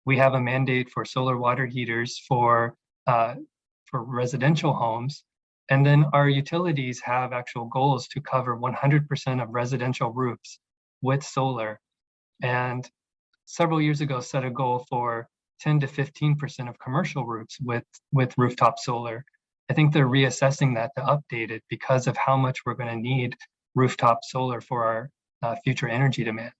[SPEAKER 18] We have a mandate for solar water heaters for residential homes. And then our utilities have actual goals to cover 100% of residential roofs with solar. And several years ago set a goal for 10 to 15% of commercial roofs with rooftop solar. I think they're reassessing that to update it because of how much we're going to need rooftop solar for our future energy demand.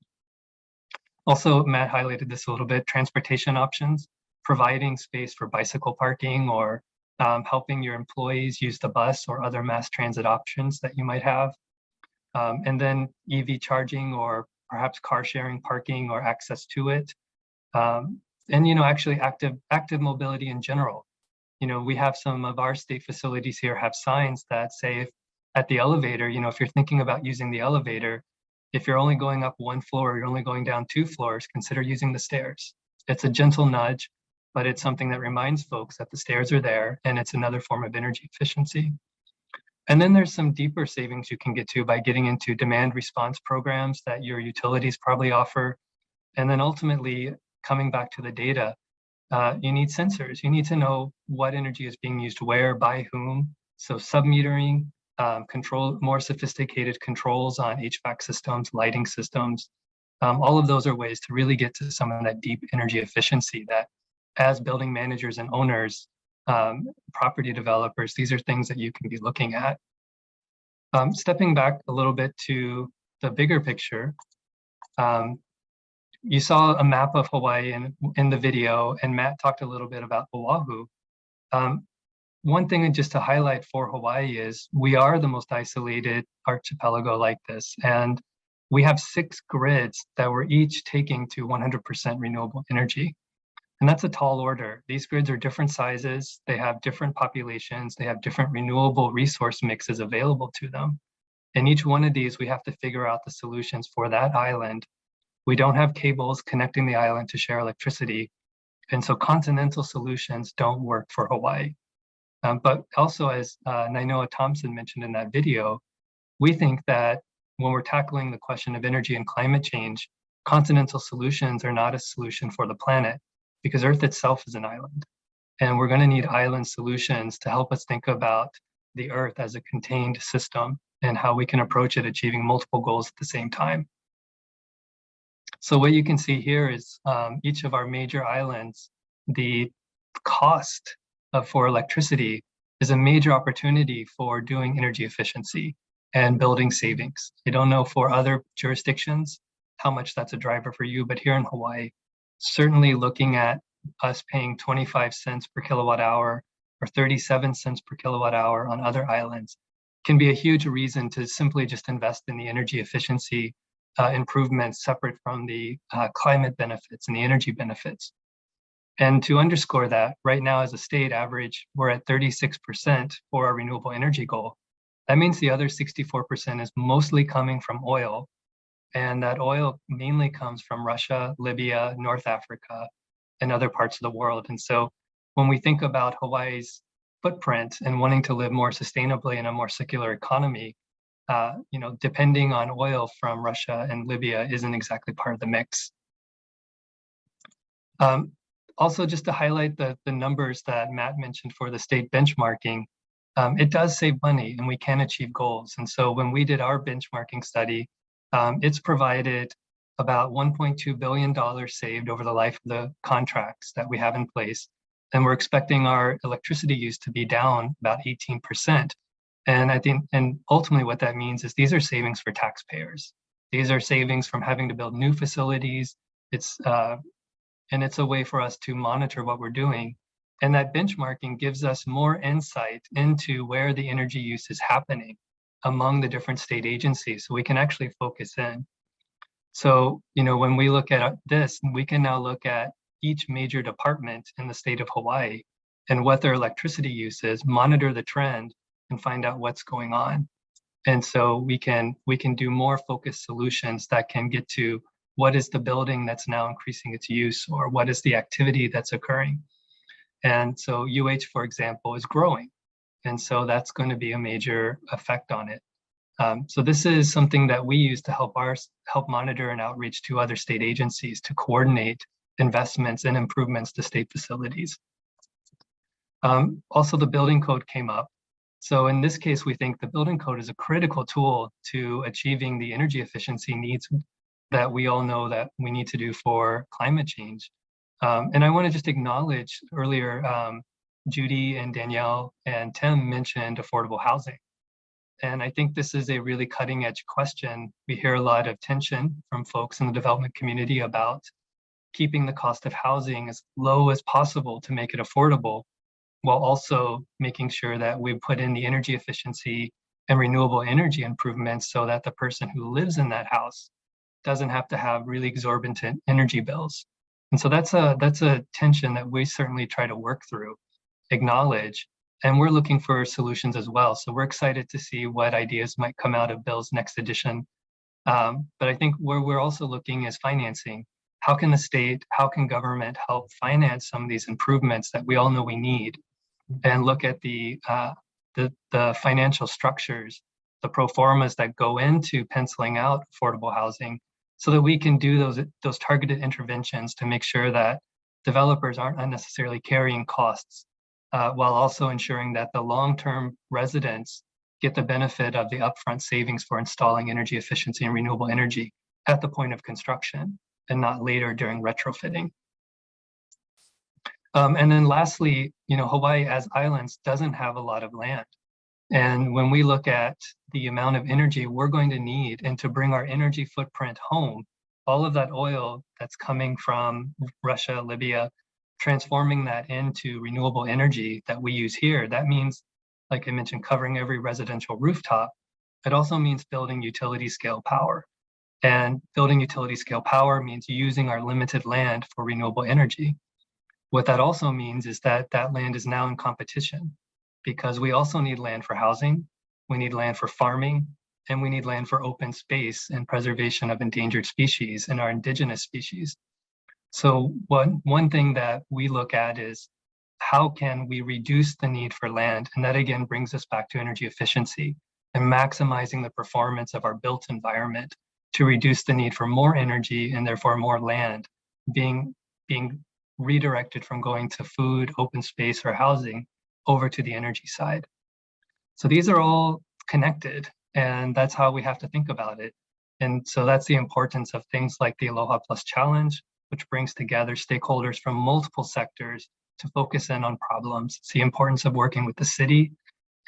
[SPEAKER 18] Also, Matt highlighted this a little bit, transportation options, providing space for bicycle parking or helping your employees use the bus or other mass transit options that you might have. And then EV charging or perhaps car sharing, parking, or access to it. And, actually active mobility in general. We have some of our state facilities here have signs that say at the elevator, if you're thinking about using the elevator, if you're only going up one floor, you're only going down 2 floors, consider using the stairs. It's a gentle nudge, but it's something that reminds folks that the stairs are there, and it's another form of energy efficiency. And then there's some deeper savings you can get to by getting into demand response programs that your utilities probably offer. And then ultimately, coming back to the data, you need sensors. You need to know what energy is being used where, by whom. So sub-metering, more sophisticated controls on HVAC systems, lighting systems. All of those are ways to really get to some of that deep energy efficiency that as building managers and owners, property developers, these are things that you can be looking at. Stepping back a little bit to the bigger picture, you saw a map of Hawaii in the video, and Matt talked a little bit about Oahu. One thing just to highlight for Hawaii is we are the most isolated archipelago like this, and we have 6 grids that we're each taking to 100% renewable energy. And that's a tall order. These grids are different sizes, they have different populations, they have different renewable resource mixes available to them. And each one of these, we have to figure out the solutions for that island. We don't have cables connecting the island to share electricity. And so continental solutions don't work for Hawaii. But also, as Nainoa Thompson mentioned in that video, we think that when we're tackling the question of energy and climate change, continental solutions are not a solution for the planet because Earth itself is an island. And we're going to need island solutions to help us think about the Earth as a contained system and how we can approach it achieving multiple goals at the same time. So what you can see here is each of our major islands, the cost for electricity is a major opportunity for doing energy efficiency and building savings. I don't know for other jurisdictions how much that's a driver for you, but here in Hawaii, certainly looking at us paying 25 cents per kilowatt hour or 37 cents per kilowatt hour on other islands can be a huge reason to simply just invest in the energy efficiency improvements separate from the climate benefits and the energy benefits. And to underscore that, right now as a state average, we're at 36% for our renewable energy goal. That means the other 64% is mostly coming from oil. And that oil mainly comes from Russia, Libya, North Africa, and other parts of the world. And so when we think about Hawaii's footprint and wanting to live more sustainably in a more circular economy, depending on oil from Russia and Libya isn't exactly part of the mix. Also, just to highlight the numbers that Matt mentioned for the state benchmarking, it does save money and we can achieve goals. And so when we did our benchmarking study, it's provided about $1.2 billion saved over the life of the contracts that we have in place. And we're expecting our electricity use to be down about 18%. And I think, and ultimately what that means is these are savings for taxpayers. These are savings from having to build new facilities. And it's a way for us to monitor what we're doing. And that benchmarking gives us more insight into where the energy use is happening among the different state agencies, so we can actually focus in. So, when we look at this, we can now look at each major department in the state of Hawaii and what their electricity use is, monitor the trend, and find out what's going on. And so we can do more focused solutions that can get to what is the building that's now increasing its use, or what is the activity that's occurring. And so UH, for example, is growing. And so that's going to be a major effect on it. So this is something that we use to help monitor and outreach to other state agencies to coordinate investments and improvements to state facilities. Also, the building code came up. So in this case, we think the building code is a critical tool to achieving the energy efficiency needs that we all know that we need to do for climate change. And I want to just acknowledge earlier, Judy and Danielle and Tim mentioned affordable housing. And I think this is a really cutting edge question. We hear a lot of tension from folks in the development community about keeping the cost of housing as low as possible to make it affordable, while also making sure that we put in the energy efficiency and renewable energy improvements so that the person who lives in that house doesn't have to have really exorbitant energy bills. And so that's a tension that we certainly try to work through, acknowledge, and we're looking for solutions as well. So we're excited to see what ideas might come out of Bill's next edition. But I think where we're also looking is financing. How can the state, how can government help finance some of these improvements that we all know we need? And look at the financial structures, the pro formas that go into penciling out affordable housing, so that we can do those targeted interventions to make sure that developers aren't unnecessarily carrying costs, while also ensuring that the long-term residents get the benefit of the upfront savings for installing energy efficiency and renewable energy at the point of construction and not later during retrofitting. And then lastly, Hawaii as islands doesn't have a lot of land. And when we look at the amount of energy we're going to need and to bring our energy footprint home, all of that oil that's coming from Russia, Libya, transforming that into renewable energy that we use here, that means, like I mentioned, covering every residential rooftop. It also means building utility scale power. And building utility scale power means using our limited land for renewable energy. What that also means is that that land is now in competition, because we also need land for housing, we need land for farming, and we need land for open space and preservation of endangered species and our indigenous species. So one thing that we look at is how can we reduce the need for land? And that again brings us back to energy efficiency and maximizing the performance of our built environment to reduce the need for more energy and therefore more land being redirected from going to food, open space, or housing over to the energy side. So these are all connected, and that's how we have to think about it. And so that's the importance of things like the Aloha Plus Challenge, which brings together stakeholders from multiple sectors to focus in on problems. It's the importance of working with the city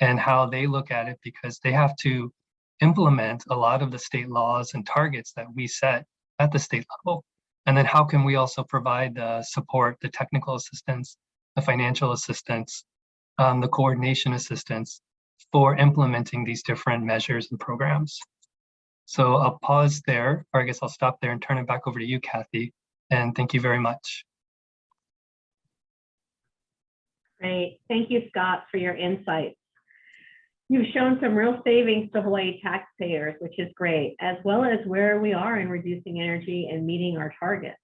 [SPEAKER 18] and how they look at it, because they have to implement a lot of the state laws and targets that we set at the state level. And then how can we also provide the support, the technical assistance, the financial assistance, the coordination assistance for implementing these different measures and programs. So I'll pause there, or I guess I'll stop there and turn it back over to you, Kathy. And thank you very much.
[SPEAKER 7] Great. Thank you, Scott, for your insights. You've shown some real savings to Hawaii taxpayers, which is great, as well as where we are in reducing energy and meeting our targets.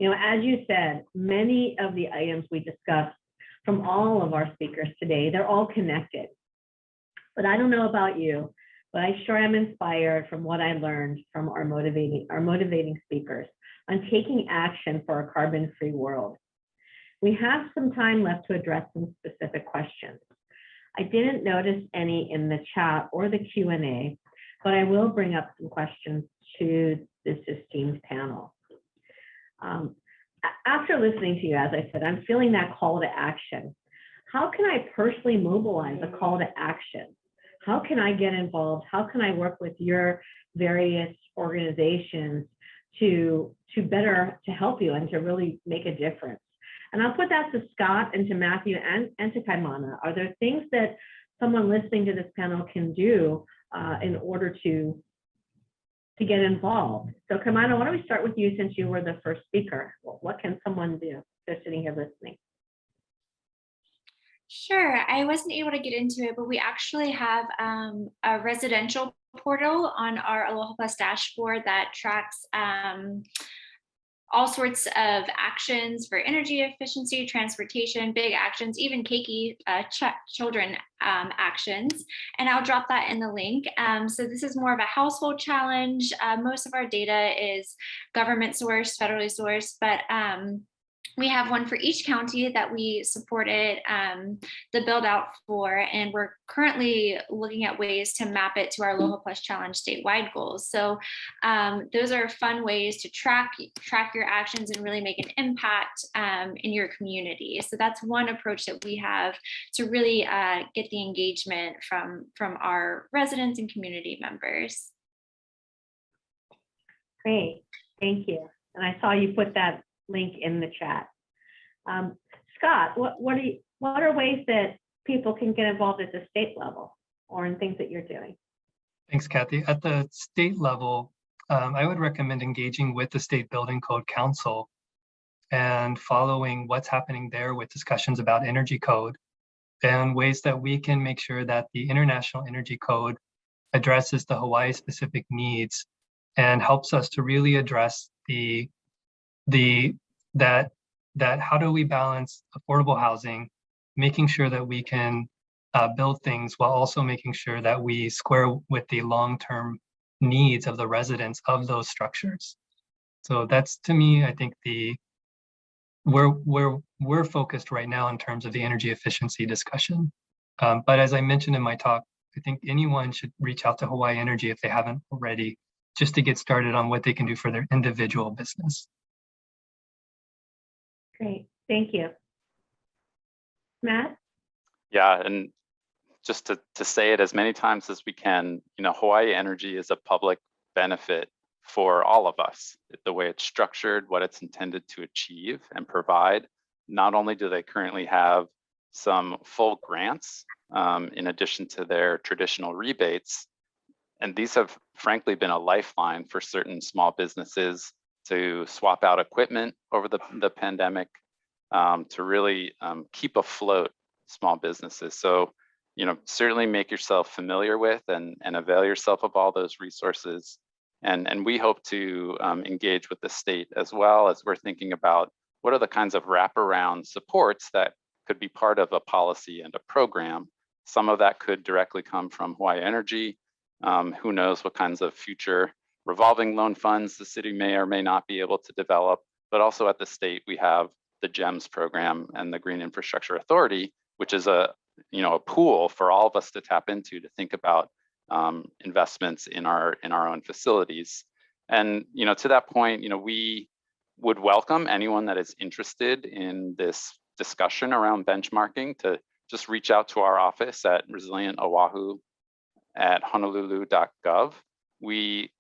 [SPEAKER 7] As you said, many of the items we discussed from all of our speakers today, they're all connected. But I don't know about you, but I sure am inspired from what I learned from our motivating speakers on taking action for a carbon-free world. We have some time left to address some specific questions. I didn't notice any in the chat or the Q&A, but I will bring up some questions to this esteemed panel. After listening to you, as I said, I'm feeling that call to action. How can I personally mobilize a call to action? How can I get involved? How can I work with your various organizations to help you and to really make a difference? And I'll put that to Scott and to Matthew and to Kaimana. Are there things that someone listening to this panel can do in order to get involved? So Kaimana, why don't we start with you, since you were the first speaker? What can someone do if they're sitting here listening?
[SPEAKER 16] Sure, I wasn't able to get into it, but we actually have a residential portal on our Aloha Plus dashboard that tracks all sorts of actions for energy efficiency, transportation, big actions, even keiki children actions. And I'll drop that in the link. So this is more of a household challenge. Most of our data is government sourced, federally sourced, but we have one for each county that we supported the build out for, and we're currently looking at ways to map it to our Aloha Plus Challenge statewide goals. So those are fun ways to track your actions and really make an impact in your community. So that's one approach that we have to really get the engagement from our residents and community members.
[SPEAKER 7] Great, thank you. And I saw you put that link in the chat. Scott, what are ways that people can get involved at the state level or in things that you're doing?
[SPEAKER 18] Thanks, Kathy. At the state level, I would recommend engaging with the State Building Code Council and following what's happening there with discussions about energy code and ways that we can make sure that the International Energy Code addresses the Hawaii specific needs and helps us to really address that how do we balance affordable housing, making sure that we can build things while also making sure that we square with the long-term needs of the residents of those structures. So that's, to me, I think where we're focused right now in terms of the energy efficiency discussion. But as I mentioned in my talk, I think anyone should reach out to Hawaii Energy if they haven't already, just to get started on what they can do for their individual business.
[SPEAKER 7] Great, thank you. Matt?
[SPEAKER 17] Yeah, and just to say it as many times as we can, Hawaii Energy is a public benefit for all of us. The way it's structured, what it's intended to achieve and provide. Not only do they currently have some full grants in addition to their traditional rebates, and these have frankly been a lifeline for certain small businesses to swap out equipment over the pandemic, to really keep afloat small businesses. So, certainly make yourself familiar with and avail yourself of all those resources. And we hope to engage with the state as well as we're thinking about what are the kinds of wraparound supports that could be part of a policy and a program. Some of that could directly come from Hawaii Energy. Who knows what kinds of future revolving loan funds the city may or may not be able to develop, but also at the state, we have the GEMS program and the Green Infrastructure Authority, which is a pool for all of us to tap into to think about investments in our own facilities. And to that point, we would welcome anyone that is interested in this discussion around benchmarking to just reach out to our office at resilientoahu@honolulu.gov. We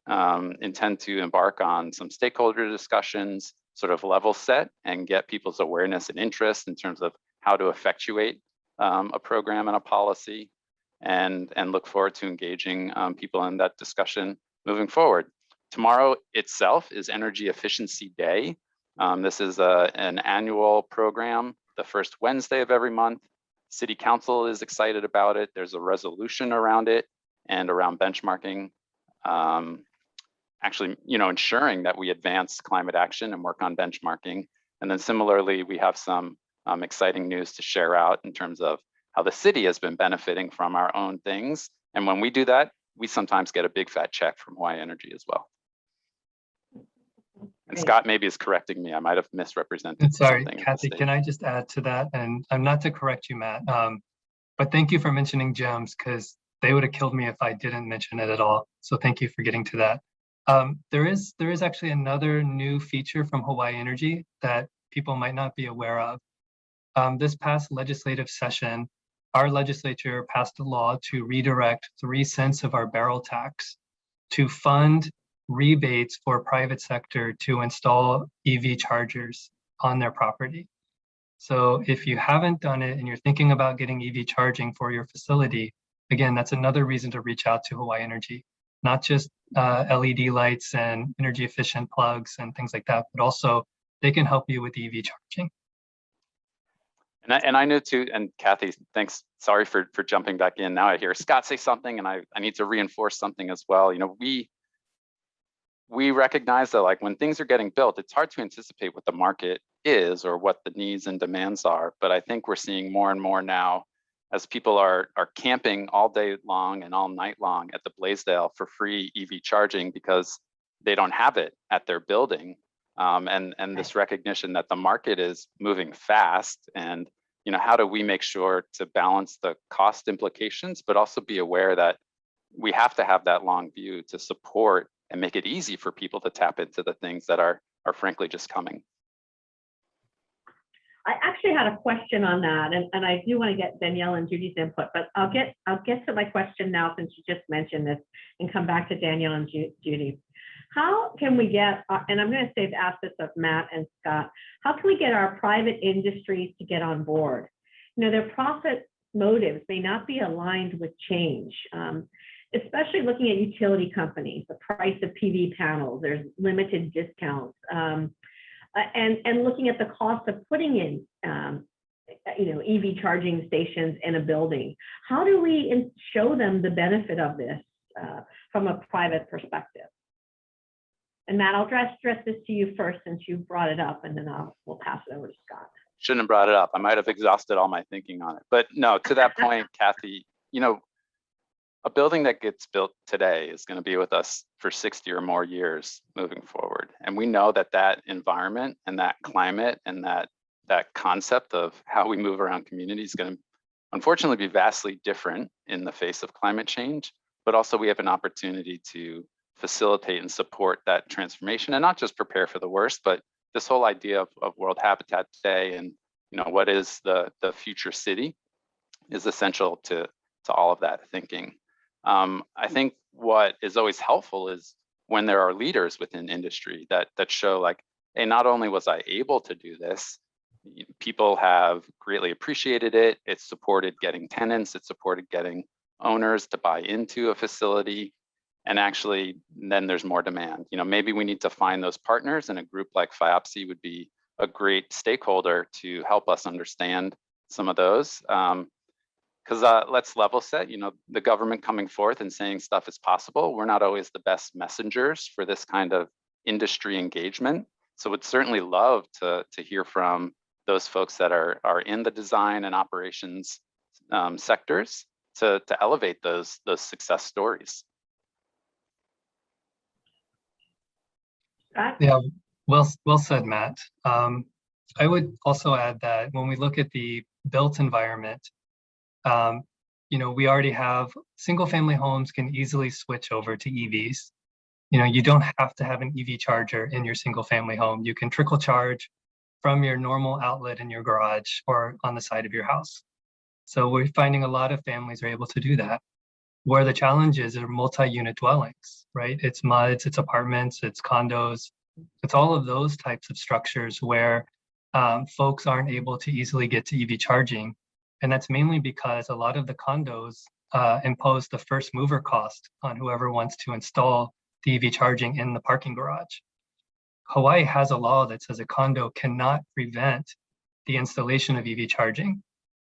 [SPEAKER 17] intend to embark on some stakeholder discussions, sort of level set and get people's awareness and interest in terms of how to effectuate a program and a policy, and look forward to engaging people in that discussion moving forward. Tomorrow itself is Energy Efficiency Day. This is an annual program, the first Wednesday of every month. City Council is excited about it. There's a resolution around it and around benchmarking, actually, ensuring that we advance climate action and work on benchmarking. And then similarly, we have some exciting news to share out in terms of how the city has been benefiting from our own things. And when we do that, we sometimes get a big fat check from Hawaii Energy as well. And Scott maybe is correcting me. I might have misrepresented
[SPEAKER 18] Sorry,
[SPEAKER 17] something.
[SPEAKER 18] Kathy, can I just add to that? And I'm not to correct you, Matt, but thank you for mentioning GEMS, because they would have killed me if I didn't mention it at all. So thank you for getting to that. There is actually another new feature from Hawaii Energy that people might not be aware of. This past legislative session, our legislature passed a law to redirect 3 cents of our barrel tax to fund rebates for private sector to install EV chargers on their property. So if you haven't done it and you're thinking about getting EV charging for your facility, again, that's another reason to reach out to Hawaii Energy, not just LED lights and energy efficient plugs and things like that, but also they can help you with EV charging.
[SPEAKER 17] And I knew too, and Kathy, thanks, sorry for jumping back in. Now I hear Scott say something and I need to reinforce something as well. We recognize that like when things are getting built, it's hard to anticipate what the market is or what the needs and demands are. But I think we're seeing more and more now as people are camping all day long and all night long at the Blaisdell for free EV charging because they don't have it at their building. And this recognition that the market is moving fast, and how do we make sure to balance the cost implications, but also be aware that we have to have that long view to support and make it easy for people to tap into the things that are frankly just coming.
[SPEAKER 7] I actually had a question on that, and I do want to get Danielle and Judy's input, but I'll get to my question now since you just mentioned this, and come back to Danielle and Judy. How can we get, and I'm going to save ask this of Matt and Scott, how can we get our private industries to get on board? Their profit motives may not be aligned with change. especially looking at utility companies, the price of PV panels, there's limited discounts, and looking at the cost of putting in EV charging stations in a building. How do we show them the benefit of this from a private perspective? And Matt, I'll address this to you first since you brought it up, and then we'll pass it over to Scott.
[SPEAKER 17] Shouldn't have brought it up. I might have exhausted all my thinking on it. But no, to that point, Kathy, a building that gets built today is going to be with us for 60 or more years moving forward. And we know that environment and that climate and that concept of how we move around communities is going to unfortunately be vastly different in the face of climate change. But also we have an opportunity to facilitate and support that transformation, and not just prepare for the worst, but this whole idea of World Habitat Day and what is the future city is essential to all of that thinking. I think what is always helpful is when there are leaders within industry that show like, hey, not only was I able to do this, people have greatly appreciated it. It's supported getting tenants, it's supported getting owners to buy into a facility. And actually, then there's more demand. Maybe we need to find those partners, and a group like FIOPSI would be a great stakeholder to help us understand some of those. Because let's level set, the government coming forth and saying stuff is possible. We're not always the best messengers for this kind of industry engagement. So would certainly love to hear from those folks that are in the design and operations sectors to elevate those success stories.
[SPEAKER 18] Yeah, well said, Matt. I would also add that when we look at the built environment, we already have single-family homes can easily switch over to EVs. You don't have to have an EV charger in your single-family home. You can trickle charge from your normal outlet in your garage or on the side of your house. So we're finding a lot of families are able to do that. Where the challenges are multi-unit dwellings, right? It's MUDs, it's apartments, it's condos, it's all of those types of structures where folks aren't able to easily get to EV charging. And that's mainly because a lot of the condos impose the first mover cost on whoever wants to install the EV charging in the parking garage. Hawaii has a law that says a condo cannot prevent the installation of EV charging,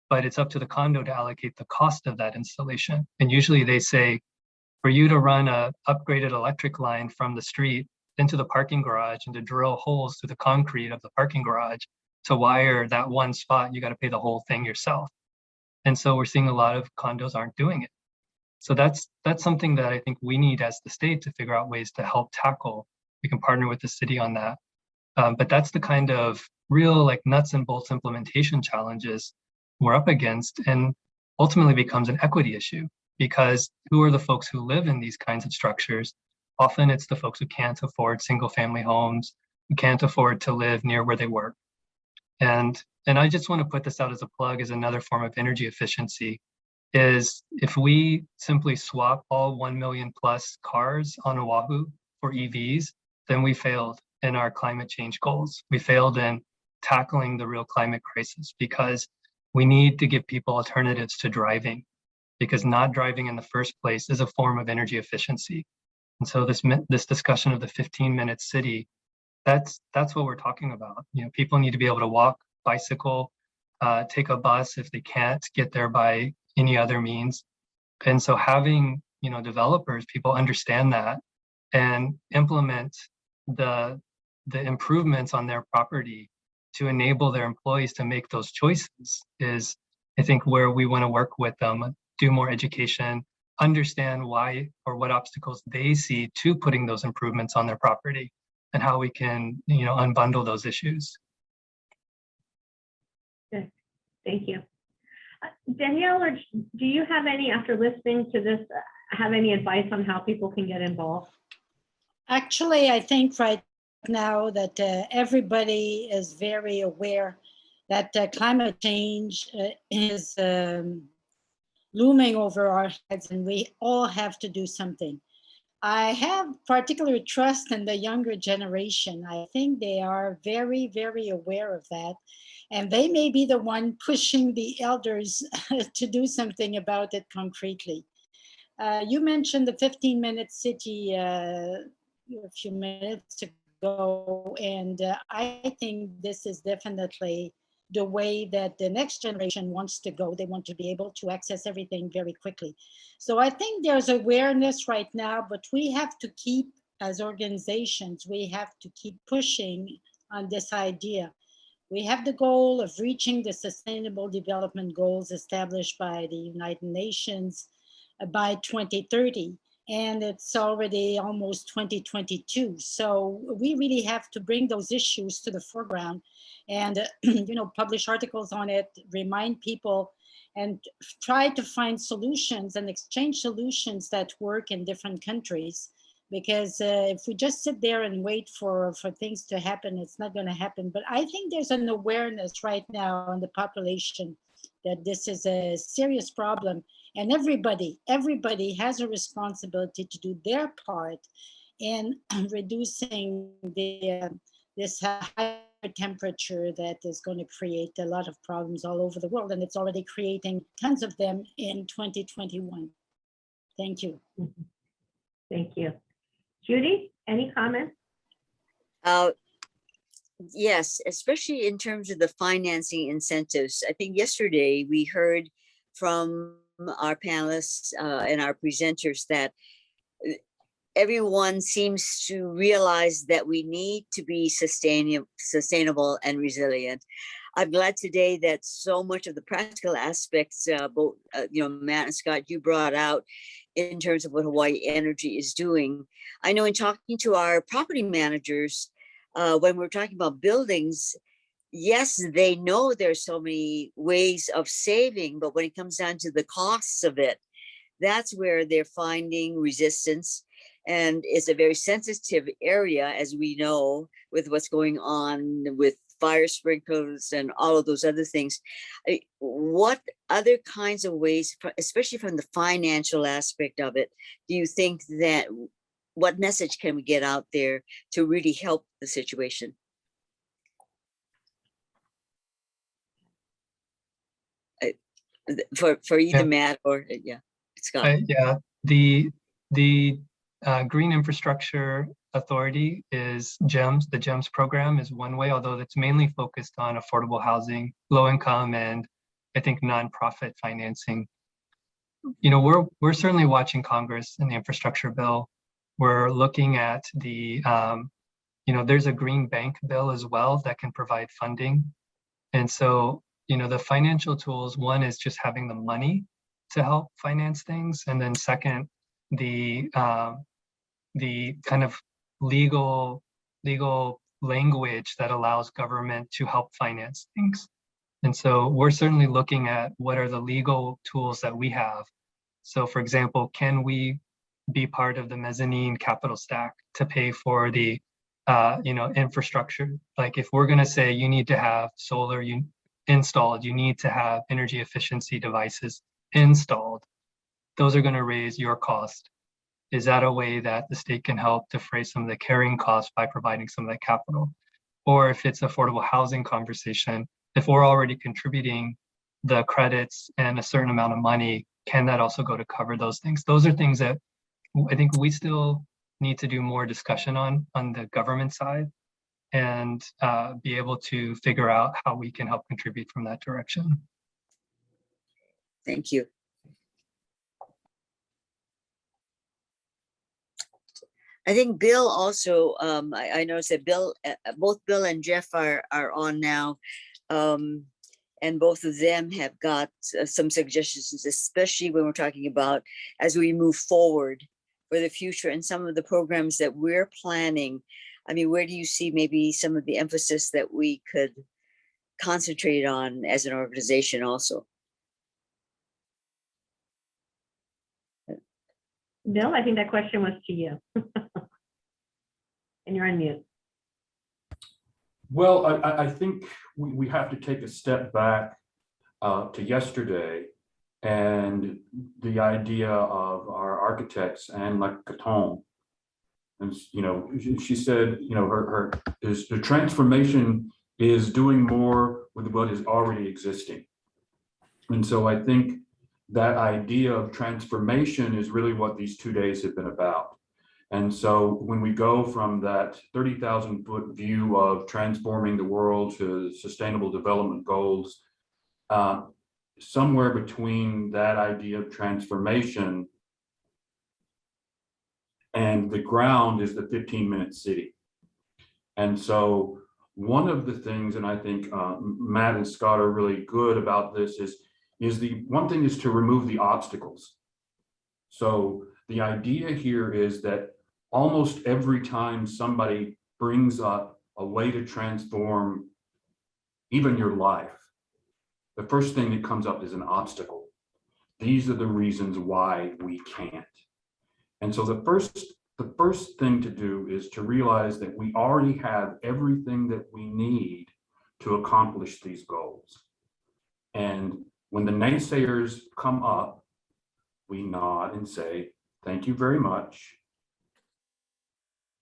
[SPEAKER 18] but it's up to the condo to allocate the cost of that installation. And usually they say, for you to run a upgraded electric line from the street into the parking garage and to drill holes through the concrete of the parking garage to wire that one spot, you got to pay the whole thing yourself. And so we're seeing a lot of condos aren't doing it. So that's something that I think we need as the state to figure out ways to help tackle. We can partner with the city on that. But that's the kind of real like nuts and bolts implementation challenges we're up against, and ultimately becomes an equity issue, because who are the folks who live in these kinds of structures? Often it's the folks who can't afford single family homes, who can't afford to live near where they work. And I just want to put this out as a plug as another form of energy efficiency, is if we simply swap all 1 million plus cars on Oahu for EVs, then we failed in our climate change goals. We failed in tackling the real climate crisis, because we need to give people alternatives to driving, because not driving in the first place is a form of energy efficiency. And so this discussion of the 15-minute city, that's what we're talking about. People need to be able to walk, bicycle, take a bus if they can't get there by any other means. And so having developers, people understand that and implement the improvements on their property to enable their employees to make those choices is, I think, where we want to work with them, do more education, understand why or what obstacles they see to putting those improvements on their property, and how we can, unbundle those issues.
[SPEAKER 7] Good. Thank you. Danielle, or do you have any, after listening to this, have any advice on how people can get involved?
[SPEAKER 8] Actually, I think right now that everybody is very aware that climate change is looming over our heads, and we all have to do something. I have particular trust in the younger generation. I think they are very, very aware of that. And they may be the one pushing the elders to do something about it concretely. You mentioned the 15-minute city a few minutes ago, and I think this is definitely the way that the next generation wants to go. They want to be able to access everything very quickly. So I think there's awareness right now, but we have to keep, as organizations, we have to keep pushing on this idea. We have the goal of reaching the Sustainable Development Goals established by the United Nations by 2030. And it's already almost 2022. So we really have to bring those issues to the foreground and publish articles on it, remind people, and try to find solutions and exchange solutions that work in different countries. Because if we just sit there and wait for things to happen, it's not going to happen. But I think there's an awareness right now in the population that this is a serious problem. And everybody has a responsibility to do their part in reducing this higher temperature that is going to create a lot of problems all over the world. And it's already creating tons of them in 2021. Thank you.
[SPEAKER 7] Thank you. Judy, any comments?
[SPEAKER 1] Yes, especially in terms of the financing incentives. I think yesterday we heard from our panelists and our presenters that everyone seems to realize that we need to be sustainable and resilient. I'm glad today that so much of the practical aspects, both Matt and Scott, you brought out in terms of what Hawaii Energy is doing. I know in talking to our property managers, when we're talking about buildings, yes, they know there's so many ways of saving, but when it comes down to the costs of it, that's where they're finding resistance. And it's a very sensitive area, as we know, with what's going on with fire sprinklers and all of those other things. What other kinds of ways, especially from the financial aspect of it, do you think that, what message can we get out there to really help the situation? For either Matt or Scott.
[SPEAKER 18] The Green Infrastructure Authority is GEMS. The GEMS program is one way, although it's mainly focused on affordable housing, low income, and I think nonprofit financing. We're certainly watching Congress and the infrastructure bill. We're looking at the, there's a green bank bill as well that can provide funding. And so, the financial tools, one is just having the money to help finance things. And then second, the kind of legal language that allows government to help finance things. And so we're certainly looking at what are the legal tools that we have. So for example, can we be part of the mezzanine capital stack to pay for the infrastructure? Like if we're going to say you need to have solar installed, you need to have energy efficiency devices installed, those are going to raise your cost. Is that a way that the state can help defray some of the carrying costs by providing some of that capital? Or if it's affordable housing conversation, if we're already contributing the credits and a certain amount of money, can that also go to cover those things? Those are things that I think we still need to do more discussion on the government side and be able to figure out how we can help contribute from that direction.
[SPEAKER 1] Thank you. I think Bill also, I noticed that both Bill and Jeff are on now, and both of them have got some suggestions, especially when we're talking about as we move forward for the future and some of the programs that we're planning. I mean, where do you see maybe some of the emphasis that we could concentrate on as an organization also?
[SPEAKER 7] Bill, I think that question was to you. And you're on mute.
[SPEAKER 19] Well, I think we have to take a step back to yesterday and the idea of our architects, Anne Lacaton. And she said, the transformation is doing more with what is already existing. And so I think that idea of transformation is really what these 2 days have been about. And so when we go from that 30,000 foot view of transforming the world to sustainable development goals, somewhere between that idea of transformation and the ground is the 15-minute city. And so one of the things, and I think Matt and Scott are really good about this, is the one thing is to remove the obstacles. So the idea here is that almost every time somebody brings up a way to transform even your life, the first thing that comes up is an obstacle. These are the reasons why we can't. And so the first thing to do is to realize that we already have everything that we need to accomplish these goals. And when the naysayers come up, we nod and say, thank you very much.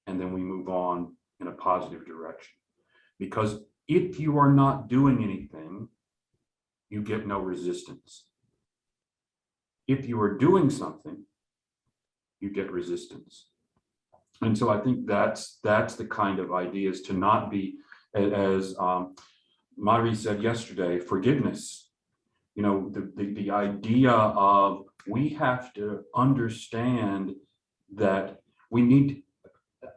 [SPEAKER 19] And then we move on in a positive direction. Because if you are not doing anything, you get no resistance. If you are doing something, you get resistance. And so I think that's the kind of idea, is to not be, as Mari said yesterday, forgiveness. You know, the idea of we have to understand that we need,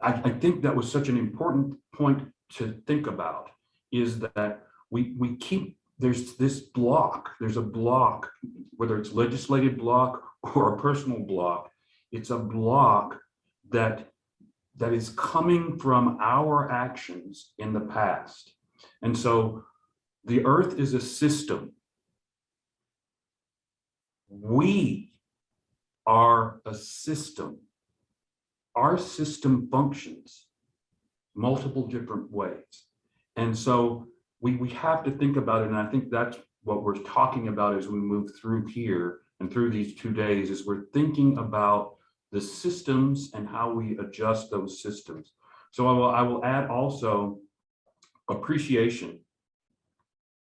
[SPEAKER 19] I think that was such an important point to think about, is that we keep, there's this block, there's a block, whether it's legislative block or a personal block, it's a block that is coming from our actions in the past. And so the earth is a system. We are a system. Our system functions multiple different ways. And so we have to think about it. And I think that's what we're talking about as we move through here and through these 2 days, is we're thinking about the systems and how we adjust those systems. So I will add also appreciation.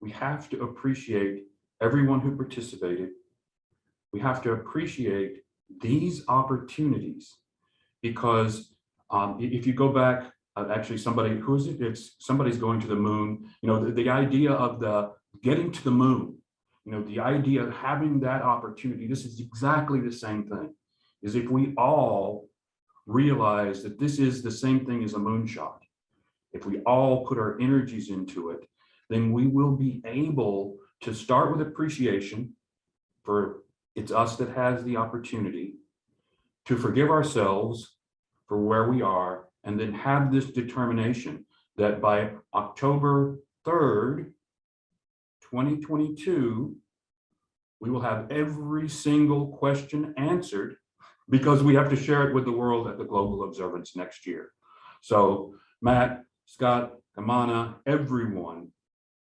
[SPEAKER 19] We have to appreciate everyone who participated. We have to appreciate these opportunities, because if you go back, actually somebody, who is it? It's somebody's going to the moon. You know, the idea of the getting to the moon, you know, the idea of having that opportunity, this is exactly the same thing. Is if we all realize that this is the same thing as a moonshot, if we all put our energies into it, then we will be able to start with appreciation for it's us that has the opportunity, to forgive ourselves for where we are, and then have this determination that by October 3rd, 2022, we will have every single question answered, because we have to share it with the world at the global observance next year. So Matt, Scott, Kamana, everyone,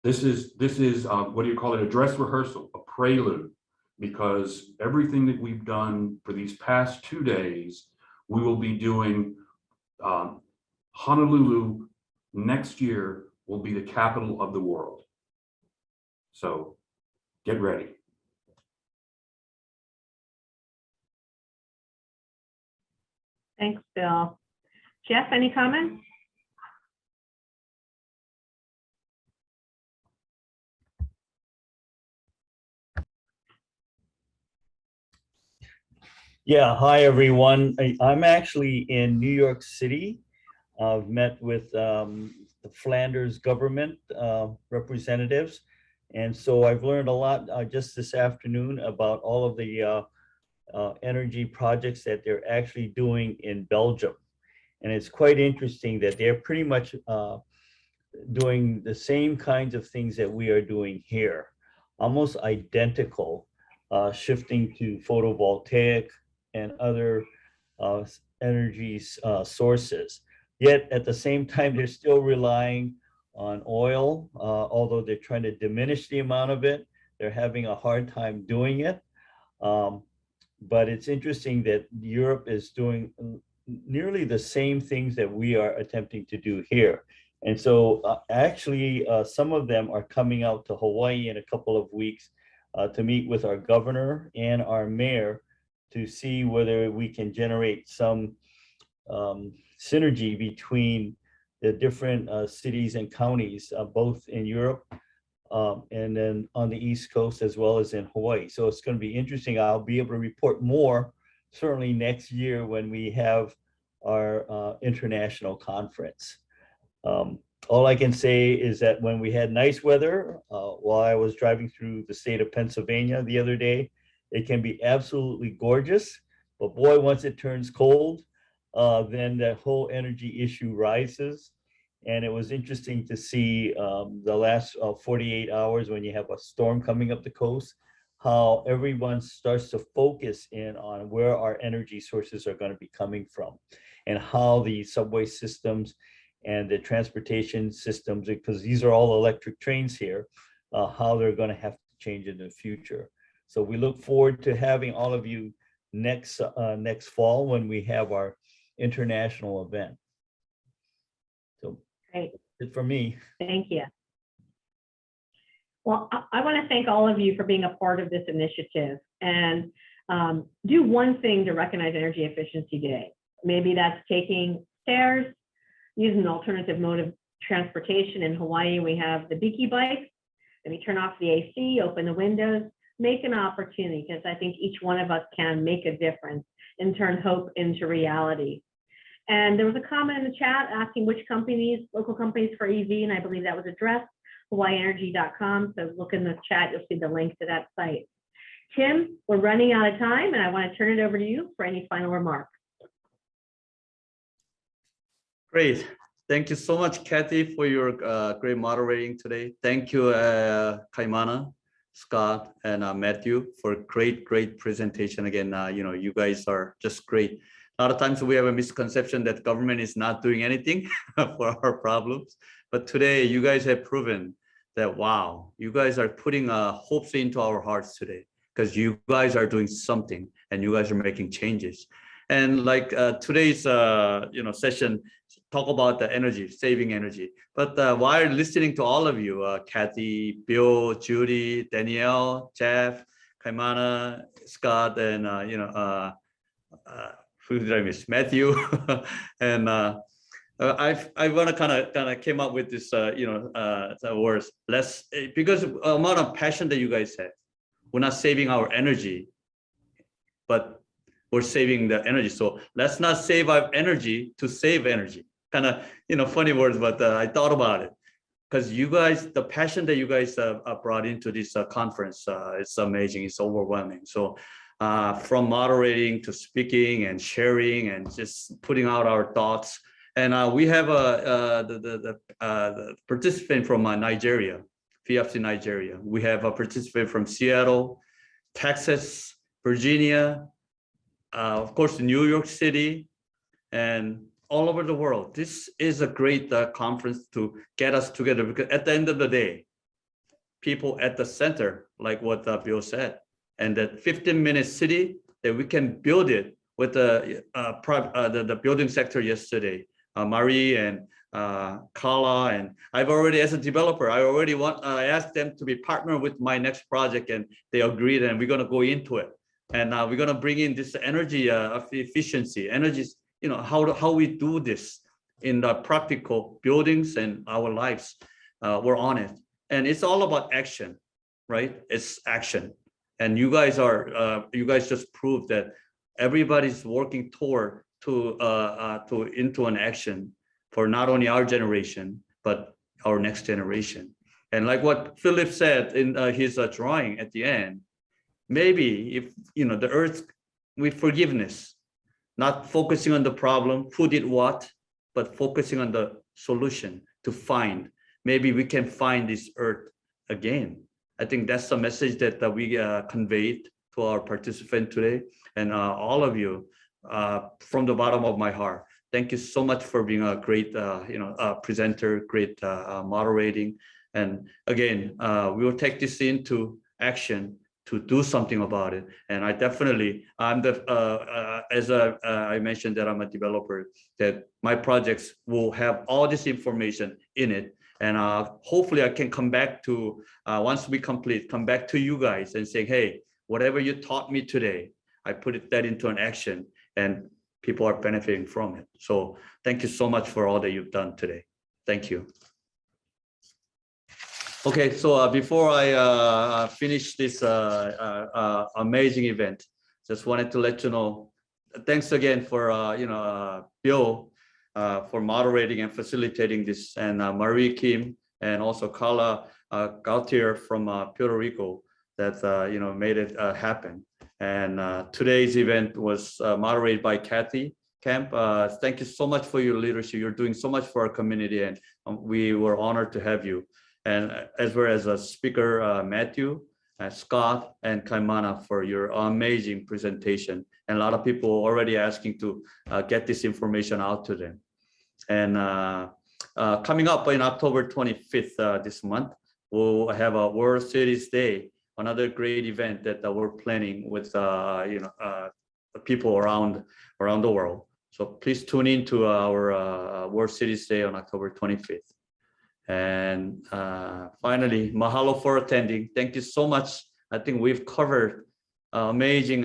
[SPEAKER 19] this is what do you call it? A dress rehearsal, a prelude, because everything that we've done for these past 2 days, we will be doing. Honolulu next year will be the capital of the world. So get ready.
[SPEAKER 7] Thanks, Bill. Jeff, any comments?
[SPEAKER 3] Yeah, hi everyone. I'm actually in New York City. I've met with the Flanders government representatives. And so I've learned a lot just this afternoon about all of the energy projects that they're actually doing in Belgium. And it's quite interesting that they're pretty much doing the same kinds of things that we are doing here, almost identical, shifting to photovoltaic and other energy sources. Yet at the same time, they're still relying on oil, although they're trying to diminish the amount of it. They're having a hard time doing it. But it's interesting that Europe is doing nearly the same things that we are attempting to do here. And so actually, some of them are coming out to Hawaii in a couple of weeks to meet with our governor and our mayor to see whether we can generate some synergy between the different cities and counties, both in Europe and then on the East Coast as well as in Hawaii. So it's going to be interesting. I'll be able to report more certainly next year when we have our international conference. All I can say is that when we had nice weather, while I was driving through the state of Pennsylvania the other day, it can be absolutely gorgeous. But boy, once it turns cold, then the whole energy issue rises. And it was interesting to see the last 48 hours when you have a storm coming up the coast, how everyone starts to focus in on where our energy sources are going to be coming from and how the subway systems and the transportation systems, because these are all electric trains here, how they're going to have to change in the future. So we look forward to having all of you next fall when we have our international event. So
[SPEAKER 7] great.
[SPEAKER 3] It for me.
[SPEAKER 7] Thank you. Well, I want to thank all of you for being a part of this initiative and do one thing to recognize Energy Efficiency Day. Maybe that's taking stairs, using an alternative mode of transportation. In Hawaii, we have the Biki bikes. Let me turn off the AC, open the windows, make an opportunity, because I think each one of us can make a difference and turn hope into reality. And there was a comment in the chat asking which companies, local companies for EV, and I believe that was addressed, hawaiienergy.com. So look in the chat, you'll see the link to that site. Tim, we're running out of time, and I want to turn it over to you for any final remarks.
[SPEAKER 4] Great. Thank you so much, Kathy, for your great moderating today. Thank you, Kaimana, Scott, and Matthew for great presentation. Again, you guys are just great. A lot of times we have a misconception that government is not doing anything for our problems. But today you guys have proven that, wow, you guys are putting hopes into our hearts today because you guys are doing something and you guys are making changes. And like today's session, talk about the energy, saving energy. But while listening to all of you, Kathy, Bill, Judy, Danielle, Jeff, Kaimana, Scott, and who did I miss? Matthew, and I want to kind of came up with this words less, because the amount of passion that you guys have. We're not saving our energy, but we're saving the energy. So let's not save our energy to save energy. Kind of funny words, but I thought about it because you guys, the passion that you guys brought into this conference, it's amazing. It's overwhelming. So from moderating to speaking and sharing and just putting out our thoughts. And we have the participant from Nigeria, PFC Nigeria. We have a participant from Seattle, Texas, Virginia, of course, New York City, and all over the world. This is a great conference to get us together because at the end of the day, people at the center, like what Bill said, and that 15-minute city that we can build it with the building sector yesterday. Marie and Kala, and I've already, as a developer, I asked them to be partner with my next project, and they agreed, and we're going to go into it. And we're going to bring in this energy efficiency, how we do this in the practical buildings and our lives. We're on it, and it's all about action, right? It's action, and you guys just proved that everybody's working toward into an action for not only our generation but our next generation. And like what Philip said in his drawing at the end, maybe if the earth with forgiveness, not focusing on the problem, who did what, but focusing on the solution to find, maybe we can find this earth again. I think that's the message that we conveyed to our participant today, and all of you. From the bottom of my heart, thank you so much for being a great presenter, great moderating. And again, we will take this into action to do something about it. And I definitely, as I mentioned that I'm a developer, that my projects will have all this information in it. And hopefully I can come back to, once we complete, come back to you guys and say, hey, whatever you taught me today, I put that into an action and people are benefiting from it. So thank you so much for all that you've done today. Thank you. Okay, so before I finish this amazing event, just wanted to let you know, thanks again for, Bill, for moderating and facilitating this, and Marie Kim, and also Carla Gautier from Puerto Rico that made it happen. And today's event was moderated by Kathy Camp. Thank you so much for your leadership. You're doing so much for our community, and we were honored to have you. And as well as a speaker, Matthew, Scott, and Kaimana for your amazing presentation. And a lot of people already asking to get this information out to them. And coming up in October 25th this month, we'll have a World Cities Day, another great event that we're planning with people around the world. So please tune in to our World Cities Day on October 25th. And finally, mahalo for attending. Thank you so much. I think we've covered amazing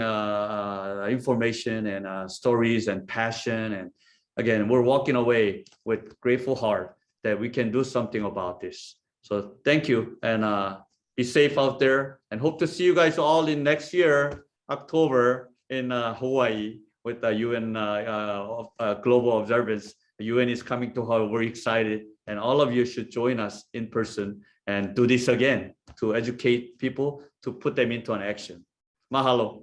[SPEAKER 4] information and stories and passion. And again, we're walking away with grateful heart that we can do something about this. So thank you, and be safe out there, and hope to see you guys all in next year, October in Hawaii with the UN Global Observance. The UN is coming to Hawaii. We're excited. And all of you should join us in person and do this again to educate people, to put them into an action. Mahalo.